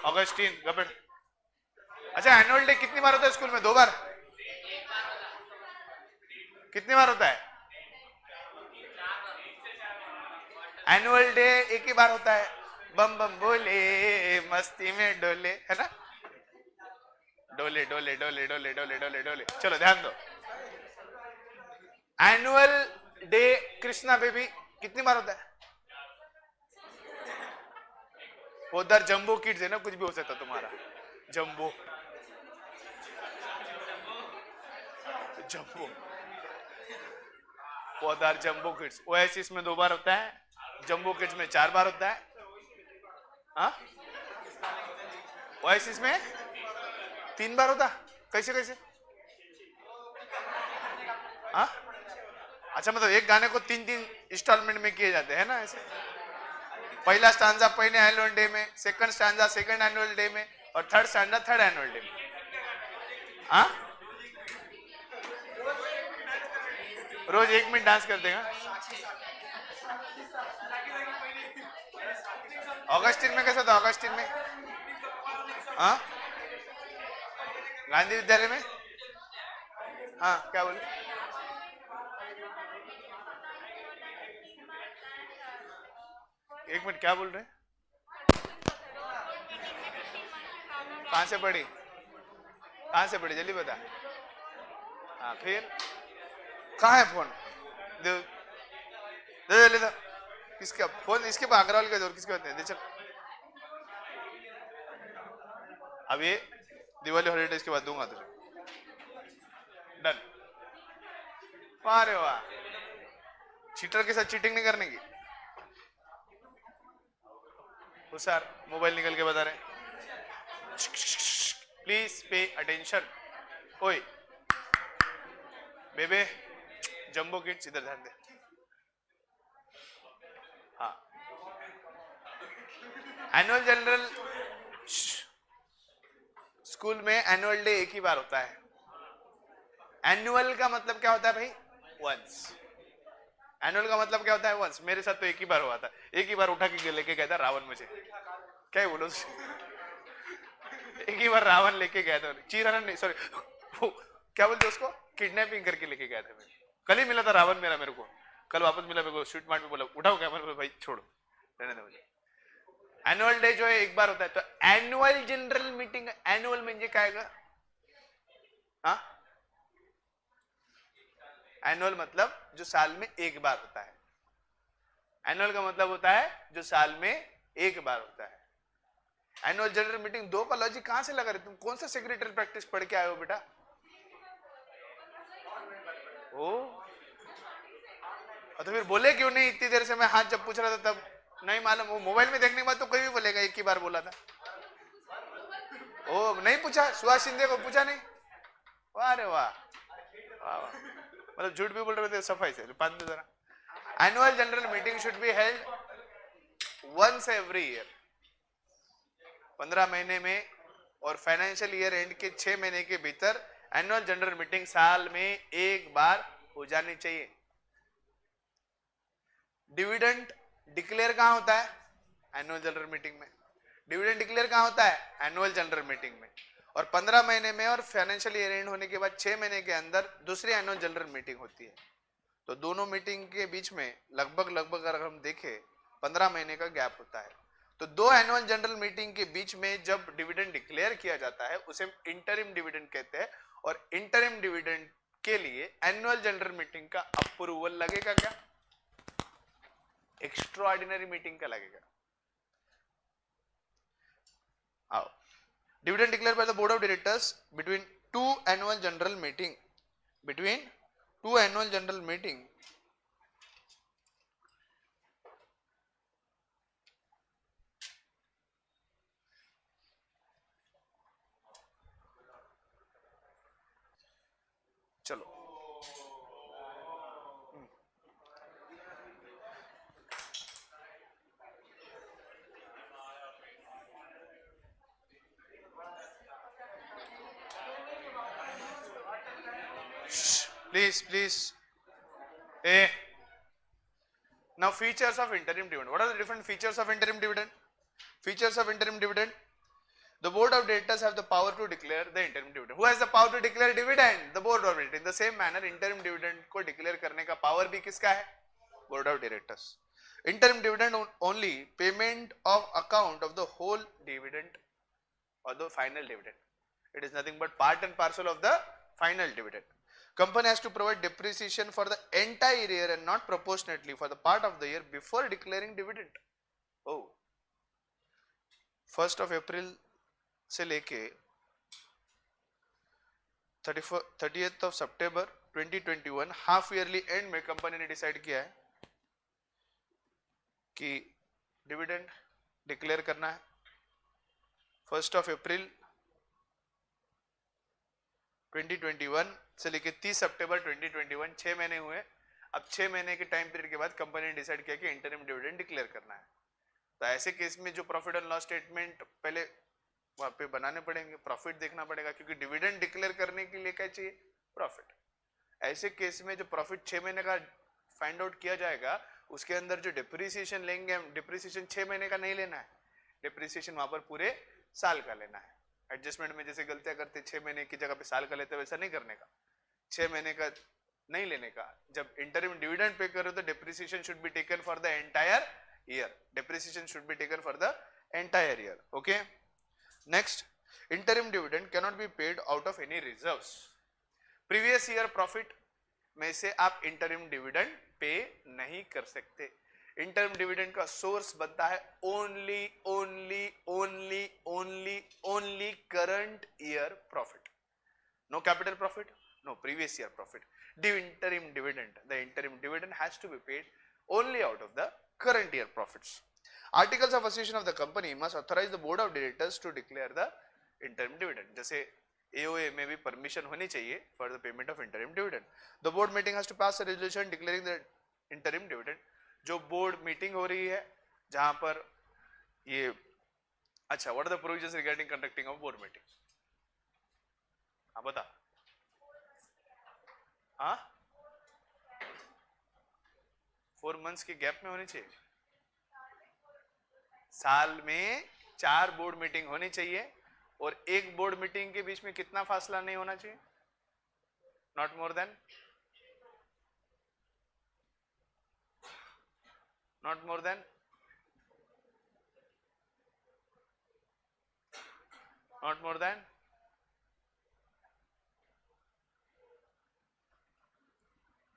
ऑगस्टीन गबड़. अच्छा एनुअल डे कितनी बार होता है स्कूल में? 2 बार. कितनी बार होता है एनुअल डे? एक ही बार होता है. बम बम बोले मस्ती में डोले, है ना? डोले डोले डोले डोले डोले डोले डोले. चलो ध्यान दो. एनुअल डे कृष्णा बेबी कितनी बार होता है? उधर जंबो किड्स है ना, कुछ भी हो सकता तुम्हारा. जंबो जंबो उधर जंबो किड्स. ओएसिस में 2 बार होता है. जंबो किड्स में 4 बार होता है. हाँ ओएसिस में 3 बार होता. कैसे कैसे? हाँ अच्छा मतलब एक गाने को 3 इंस्टॉलमेंट में किए जाते हैं ना ऐसे. पहला स्टांजा पहले एनुअल डे में, second stanza second annual day में, और third stanza third annual day में. हाँ रोज 1 मिनट डांस कर देगा. ऑगस्टिन में कैसा था? ऑगस्टिन में हाँ गांधी विद्यालय में हाँ क्या बोले? एक मिनट क्या बोल रहे हैं? कहां से पढ़ी? कहां से पढ़ी जल्दी बता. हाँ फिर कहाँ है फोन? दे दे ले. किसका फोन? इसके पास अग्रवाल का जोर किसके पास? दे चल. अब ये दिवाली हॉलीडेज के बाद दूंगा तुझे. डन. अरे वाह. चीटर के साथ चीटिंग नहीं करने की. हुशार. मोबाइल निकल के बता रहे. Please pay attention. ओए बेबे जंबो किड्स इधर ध्यान दे. हाँ एनुअल जनरल स्कूल में एनुअल डे एक ही बार होता है. एनुअल का मतलब क्या होता है भाई? वंस. एनुअल का मतलब क्या होता है? वंस. मेरे साथ तो एक ही बार हुआ था. एक ही बार उठा के लेके गया था रावण मुझे. क्या बोलो एक ही बार रावण लेके गया था. चीरहरण नहीं सॉरी क्या बोलते उसको? किडनैपिंग करके लेके गया था. कल ही मिला था रावण मेरा मेरे को. कल वापस मिला मेरे को. स्वीट मार्ट में बोला उठाओ क्या. मैंने भाई छोड़ो रहने दो मुझे. एनुअल डे जो है एक बार होता है. तो एनुअल जनरल मीटिंग एनुअल म्हणजे काय ग? हाँ एनुअल मतलब जो साल में एक बार होता है. एनुअल का मतलब होता है जो साल में एक बार होता है. एनुअल जनरल मीटिंग 2 का लॉजिक कहां से लगा रहे तुम? कौन सा सेक्रेटरी प्रैक्टिस पढ़ के आए हो बेटा? ओ तो फिर बोले क्यों नहीं इतनी देर से? मैं हाथ जब पूछ रहा था तब नहीं मालूम. वो मोबाइल में देखने के बाद तो कोई भी बोलेगा एक ही बार बोला था. ओ नहीं पूछा? सुभाष शिंदे को पूछा नहीं? अरे वाह मतलब झूठ भी बोल रहे थे सफाई से. पान दो जरा. Annual general meeting should be held once every year. 15 महीने में और फाइनेंशियल ईयर एंड के 6 महीने के भीतर एनुअल जनरल मीटिंग साल में एक बार हो जानी चाहिए. डिविडेंड डिक्लेयर कहां होता है? एनुअल जनरल मीटिंग में. डिविडेंड डिक्लेयर कहां होता है? एनुअल जनरल मीटिंग में. और 15 महीने में और फाइनेंशियल ईयर एंड होने के बाद 6 महीने के अंदर दूसरी एनुअल जनरल मीटिंग होती है. तो दोनों मीटिंग के बीच में लगभग अगर हम देखें 15 महीने का गैप होता है. तो 2 एनुअल जनरल मीटिंग के बीच में जब डिविडेंड डिक्लेयर किया जाता है उसे इंटरिम डिविडेंड कहते हैं. और इंटरिम डिविडेंड के लिए एनुअल जनरल मीटिंग का अप्रूवल लगेगा क्या? एक्स्ट्राऑर्डिनरी मीटिंग का लगेगा. आओ. Dividend declare by the board of directors between 2 annual general meeting. Between 2 annual general meeting चलो please uh now features of interim dividend. What are the different features of interim dividend? Features of interim dividend. The board of directors have the power to declare the interim dividend. Who has the power to declare dividend? The board of directors. In the same manner, interim dividend को declare करने का power भी किसका है? Board of directors. Interim dividend only payment of account of the whole dividend or the final dividend. It is nothing but part and parcel of the final dividend. Company has to provide depreciation for the entire year and not proportionately for the part of the year before declaring dividend. Oh, 1st of April से लेके 30th of September 2021 half yearly and में company ने decide किया है कि dividend declare करना है 1st of April 2021 से लेके 30 सितंबर 2021 6 महीने हुए. अब 6 महीने के टाइम पीरियड के बाद कंपनी ने डिसाइड किया कि इंटरिम डिविडेंड डिक्लेयर करना है. तो ऐसे केस में जो प्रॉफिट एंड लॉस स्टेटमेंट पहले वहां पे बनाने पड़ेंगे, प्रॉफिट देखना पड़ेगा क्योंकि डिविडेंड डिक्लेयर करने के लिए क्या चाहिए? प्रॉफिट. ऐसे केस में जो प्रॉफिट 6 महीने का फाइंड आउट किया जाएगा उसके अंदर जो डिप्रिसिएशन लेंगे हम, डिप्रिसिएशन 6 महीने का नहीं लेना है, डिप्रिसिएशन वहां पर पूरे साल का लेना है. एडजस्टमेंट में जैसे गलतियां करते 6 महीने की जगह पे साल का लेते वैसा नहीं करने का, 6 महीने का नहीं लेने का. जब इंटरिम डिविडेंड पे करो तो depreciation should be taken for the entire year, depreciation should be taken for the entire year. Okay. Next, interim dividend can not be paid out of any reserves. Previous year profit में से आप interim dividend pay नहीं कर सकते. Interim dividend का source बनता है only only only only only current year profit. No capital profit, no previous year profit. The interim dividend has to be paid only out of the current year profits. Articles of association of the company must authorize the board of directors to declare the interim dividend. जैसे AOA में भी permission होनी चाहिए for the payment of interim dividend. The board meeting has to pass a resolution declaring the interim dividend. जो board meeting हो रही है जहां पर ये अच्छा, what are the provisions regarding conducting of board meeting? हाँ बता. हाँ 4 months के गैप में होनी चाहिए. साल में 4 बोर्ड मीटिंग होनी चाहिए और एक बोर्ड मीटिंग के बीच में कितना फासला नहीं होना चाहिए? Not more than not more than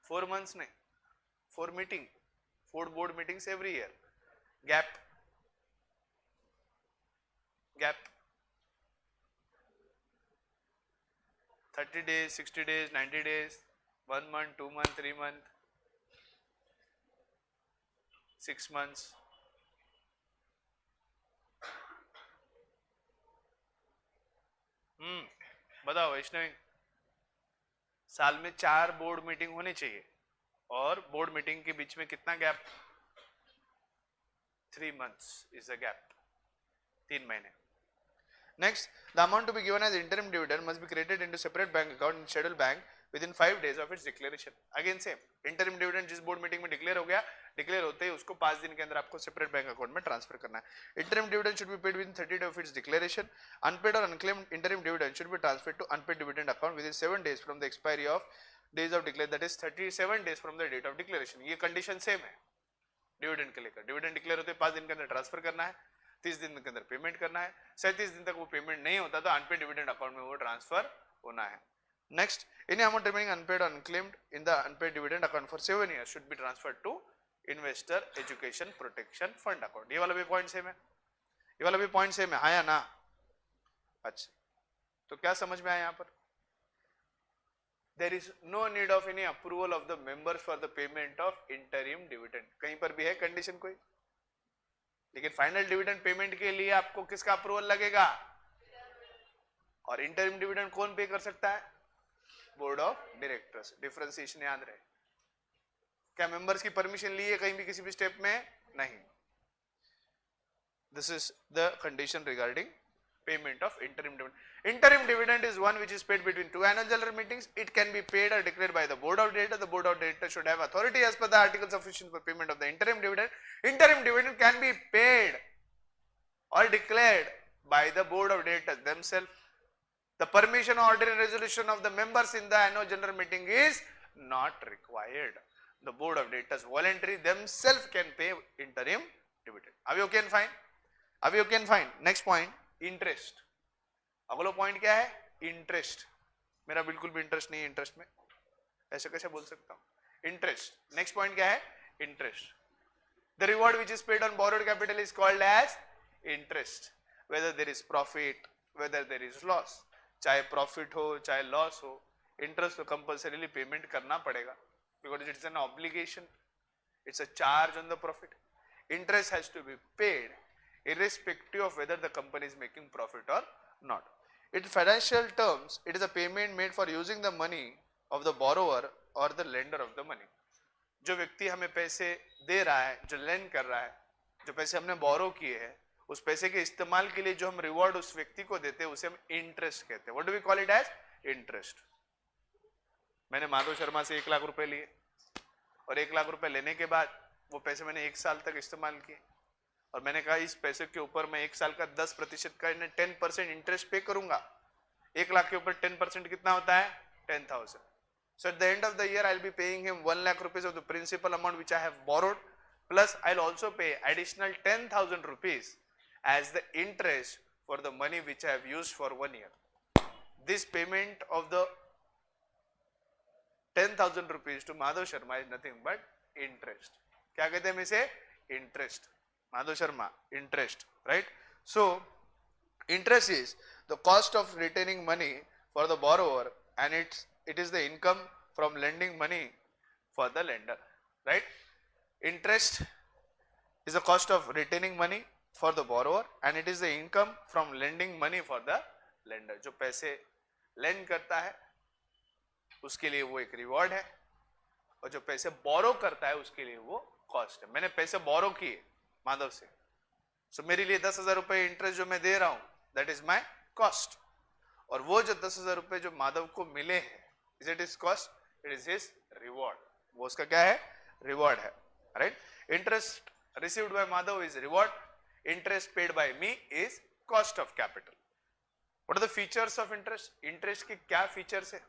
4 months नहीं, 4 meeting, 4 board meetings every year. Gap 30 days, 60 days, 90 days, 1 month, 2 month, 3 month, 6 months. बताओ वैष्णवी, साल में 4 बोर्ड मीटिंग होनी चाहिए और बोर्ड मीटिंग के बीच में कितना gap? 3 months is the gap. 3 महीने. Next, the amount to be given as interim dividend must be credited into separate bank account in scheduled bank within 5 days of its declaration. Again same, interim dividend जिस board meeting में declare हो गया, declare होते ही उसको 5 दिन के अंदर आपको सेपरेट बैंक अकाउंट में ट्रांसफर करना है. Interim dividend should be paid within 30 days of its declaration. Unpaid or unclaimed interim dividend should be transferred to unpaid dividend account within 7 days from the expiry of days of declare, that is 37 days from the date of declaration. ये condition same है dividend के लेकर. Dividend declare होते 5 दिन के अंदर transfer करना है, 30 दिन के अंदर पेमेंट करना है, 37 दिन तक वो पेमेंट नहीं होता तो अनपेड डिविडेंड अकाउंट में वो ट्रांसफर होना है. Next, any amount remaining unpaid और unclaimed in the unpaid dividend account for 7 years should be transferred to investor education protection fund account. ये वाला भी पॉइंट सेम है, ये वाला भी पॉइंट सेम है, हाँ या ना? अच्छा, तो क्या समझ में आया यहाँ पर? There is no need of any approval of the members for the payment of interim dividend. कहीं पर भी है कंडीशन कोई? लेकिन फाइनल डिविडेंड पेमेंट के लिए आपको किसका अप्रूवल लगेगा? और इंटरिम डिविडेंड कौन पे कर सकता है? Board of directors. डिफरेंशिएशन याद रहे। क्या मेंबर्स की परमिशन ली है कहीं भी किसी भी स्टेप में? नहीं। This is the condition regarding payment of interim dividend. Interim dividend is one which is paid between two annual general meetings. It can be paid or declared by the board of directors. The board of directors should have authority as per the articles sufficient for payment of the interim dividend. Interim dividend can be paid or declared by the board of directors themselves. The permission or ordinary resolution of the members in the annual general meeting is not required. The board of directors voluntarily themselves can pay interim dividend. Are we okay and fine? अभी you can find next point interest. अगला point क्या है? Interest. मेरा बिल्कुल भी interest नहीं है interest में, ऐसे कैसे बोल सकता हूं? इंटरेस्ट। नेक्स्ट पॉइंट क्या है? Interest. The reward which is paid on borrowed capital is called as interest, whether there is profit, whether there is loss. चाहे प्रॉफिट हो चाहे लॉस हो, इंटरेस्ट तो कंपल्सरीली पेमेंट करना पड़ेगा, because it's an obligation, it's a charge on the profit. Interest has to be paid irrespective of whether the company is making profit or not. In financial terms, it is a payment made for using the money of the borrower or the lender of the money. जो व्यक्ति हमें पैसे दे रहा है, जो land कर रहा है, जो पैसे हमने बोरो किए हैं, उस पैसे के इस्तेमाल के लिए जो हम रिवॉर्ड उस व्यक्ति को देते हैं उसे हम इंटरेस्ट कहते हैं. What do we call it as? Interest. मैंने माधव शर्मा से 1 लाख रुपए लिए और 1 लाख रुपए लेने के बाद वो पैसे मैंने 1 साल तक इस्तेमाल किए और मैंने कहा इस पैसे के ऊपर मैं 1 साल का 10% का 10% इंटरेस्ट पे करूंगा. 1 लाख के ऊपर 10% कितना होता है? 10,000. So at the end of the year I'll be paying him 1 lakh rupees of the principal amount which I have borrowed, plus I'll also pay additional 10,000 rupees as the interest for the money which I have used for 1 year. This payment of the 10,000 rupees to Madhav Sharma is nothing but interest. क्या कहते हैं इसे? Interest. Madhav Sharma, interest, right? So interest is the cost of retaining money for the borrower, and it is the income from lending money for the lender, right? Interest is the cost of retaining money for the borrower, and it is the income from lending money for the lender. जो पैसे lend करता है उसके लिए वो एक reward है, और जो पैसे बोरो करता है उसके लिए वो कॉस्ट है. मैंने पैसे बोरो किए माधव से, सो मेरे लिए 10,000 रुपए इंटरेस्ट जो मैं दे रहा हूं, दैट इज माय कॉस्ट. और वो जो 10,000 रुपए जो माधव को मिले हैं, is it is cost? It is his reward. वो उसका क्या है? रिवॉर्ड है, right? Interest received by Madhav is reward, interest paid by me is cost of capital. What are the features of interest? Interest के क्या फीचर्स है?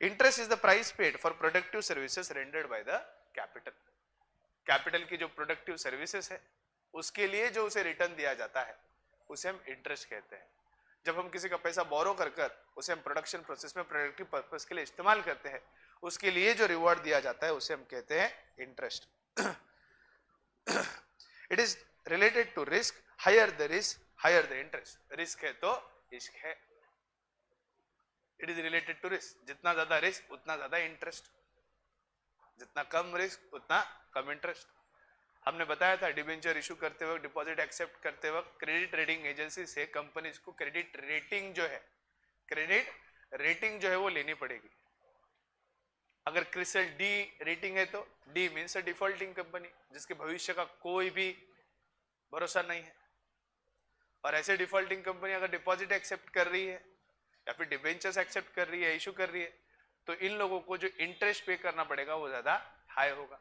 Interest is the price paid for productive services rendered by the capital. Capital की जो productive services है उसके लिए जो उसे रिटर्न दिया जाता है उसे हम इंटरेस्ट कहते हैं. जब हम किसी का पैसा बोरो कर कर उसे हम प्रोडक्शन प्रोसेस में प्रोडक्टिव पर्पस के लिए इस्तेमाल करते हैं, उसके लिए जो रिवॉर्ड दिया जाता है उसे हम कहते हैं interest. It is related to risk. Higher the risk higher the interest. Risk है तो इश्क है. It is related to risk. जितना ज्यादा रिस्क उतना ज्यादा इंटरेस्ट, जितना कम रिस्क उतना कम इंटरेस्ट. हमने बताया था डिबेंचर इशू करते वक्त, डिपॉजिट एक्सेप्ट करते वक्त क्रेडिट रेटिंग एजेंसी से कंपनीज को क्रेडिट रेटिंग जो है वो लेनी पड़ेगी. अगर क्रिसिल डी रेटिंग है तो डी मीन्स अ डिफॉल्टिंग कंपनी, जिसके भविष्य का कोई भी भरोसा नहीं है. और ऐसे डिफॉल्टिंग कंपनी अगर डिपॉजिट एक्सेप्ट कर रही है या फिर डिबेंचर्स एक्सेप्ट कर रही है, इशू कर रही है, तो इन लोगों को जो इंटरेस्ट पे करना पड़ेगा वो ज्यादा हाई होगा.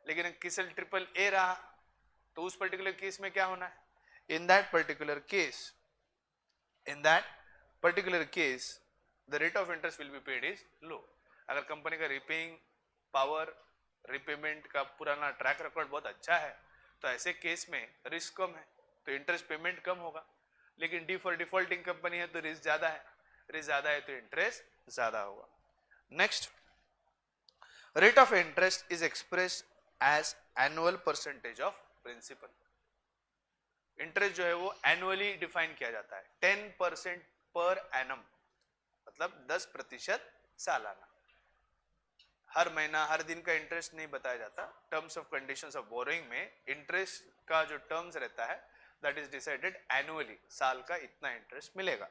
लेकिन किसल ट्रिपल ए रहा तो उस पर्टिकुलर केस में क्या होना है? इन that particular case the rate of interest will be paid is low. अगर कंपनी का रिपेइंग पावर, रिपेमेंट का पुराना ट्रैक रिकॉर्ड बहुत अच्छा है तो ऐसे केस में रिस्क कम है तो इंटरेस्ट पेमेंट कम होगा. लेकिन डी फॉर डिफॉल्टिंग कंपनी है तो रिस्क ज्यादा है, रिस्क ज्यादा है तो इंटरेस्ट ज्यादा होगा. Next, rate of interest is expressed as annual percentage of principal. Interest जो है वो एनुअली डिफाइन किया जाता है. 10% पर एनम, मतलब 10% सालाना. हर महीना हर दिन का इंटरेस्ट नहीं बताया जाता. Terms of conditions of borrowing में इंटरेस्ट का जो टर्म्स रहता है दैट इज डिसाइडेड एनुअली. साल का इतना इंटरेस्ट मिलेगा.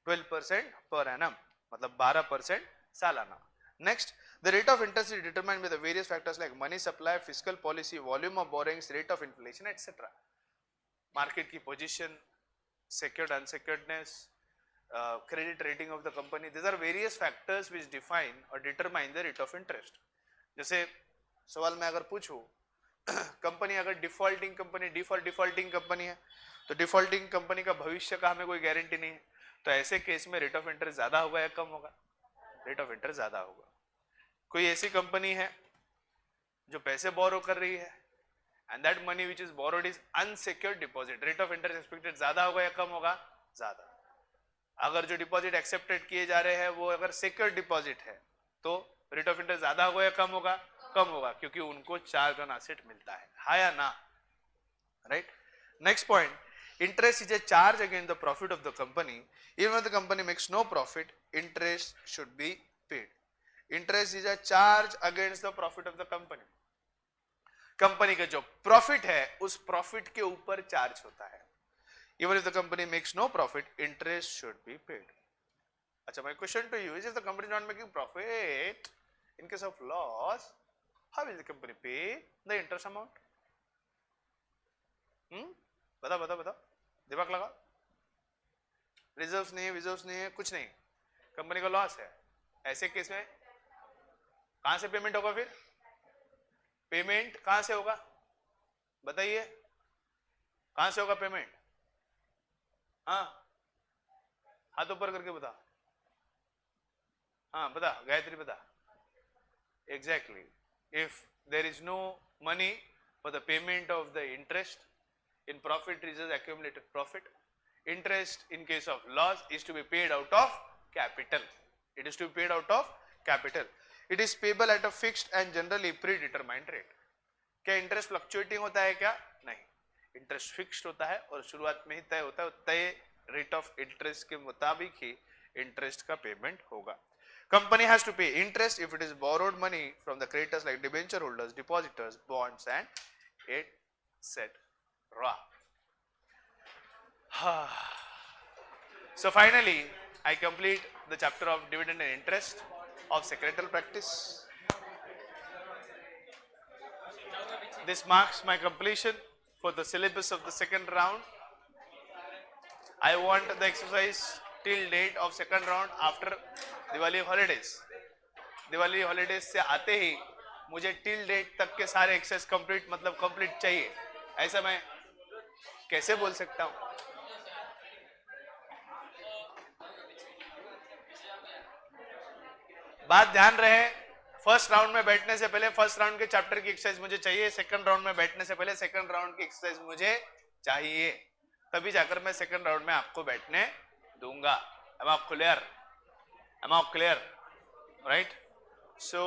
12% पर एनम मतलब 12% सालाना. Next, the rate of interest is determined by the various factors like money supply, fiscal policy, volume of borrowings, rate of inflation, etc. Market की position, secured unsecuredness, credit rating of the company. These are various factors which define or determine the rate of interest. जैसे सवाल मैं अगर पूछूं company अगर defaulting company है तो defaulting company का भविष्य का हमें कोई गारंटी नहीं है, तो ऐसे केस में रेट ऑफ इंटरेस्ट ज्यादा होगा या कम होगा? रेट ऑफ इंटरेस्ट ज्यादा होगा. कोई ऐसी कंपनी है जो पैसे बोरो कर रही है and that money which is borrowed is unsecured deposit, rate of interest expected ज्यादा होगा या कम होगा? ज्यादा. अगर जो डिपॉजिट एक्सेप्टेड किए जा रहे हैं वो अगर सिक्योर्ड डिपॉजिट है तो रेट ऑफ इंटरेस्ट ज्यादा होगा या कम होगा? कम होगा, क्योंकि उनको चार्ज ऑन एसेट मिलता है. हाँ या ना? Right. Next point, interest is a charge against the profit of the company. Even if the company makes no profit, interest should be paid. Interest is a charge against the profit of the company. Company का जो profit है उस profit के ऊपर charge होता है. Even if the company makes no profit, interest should be paid. अच्छा, my question to you is, if the company is not making profit, in case of loss, how will the company pay the interest amount? बता बता बता, दिमाग लगा. Reserves नहीं है, विजर्व्स नहीं है, कुछ नहीं, कंपनी का लॉस है. ऐसे केस में कहां से पेमेंट होगा? फिर पेमेंट कहां से होगा बताइए? कहां से होगा पेमेंट? हाँ, हाथ ऊपर करके बता. हाँ बता गायत्री, बता. Exactly. If there is no money for the payment of the interest, in profit is accumulated profit. Interest in case of loss is to be paid out of capital. It is to be paid out of capital. It is payable at a fixed and generally predetermined rate. क्या interest fluctuating होता है? क्या नहीं, interest fixed होता है और शुरुआत में ही तय होता है. तय रेट ऑफ इंटरेस्ट के मुताबिक ही इंटरेस्ट का पेमेंट होगा. Company has to pay interest if it is borrowed money from the creditors like debenture holders, depositors, bonds and etc. So finally, I complete the chapter of dividend and interest of secretarial practice. This marks my completion for the syllabus of the second round. I want the exercise till date of second round after Diwali holidays. Diwali holidays से आते ही मुझे till date तक के सारे exercise complete, मतलब complete चाहिए. ऐसा मैं कैसे बोल सकता हूं? बात ध्यान रहे, फर्स्ट राउंड में बैठने से पहले फर्स्ट राउंड के चैप्टर की एक्सरसाइज मुझे चाहिए, सेकंड राउंड में बैठने से पहले सेकंड राउंड की एक्सरसाइज मुझे चाहिए, तभी जाकर मैं सेकंड राउंड में आपको बैठने दूंगा. Am I clear? Am I clear? Right? So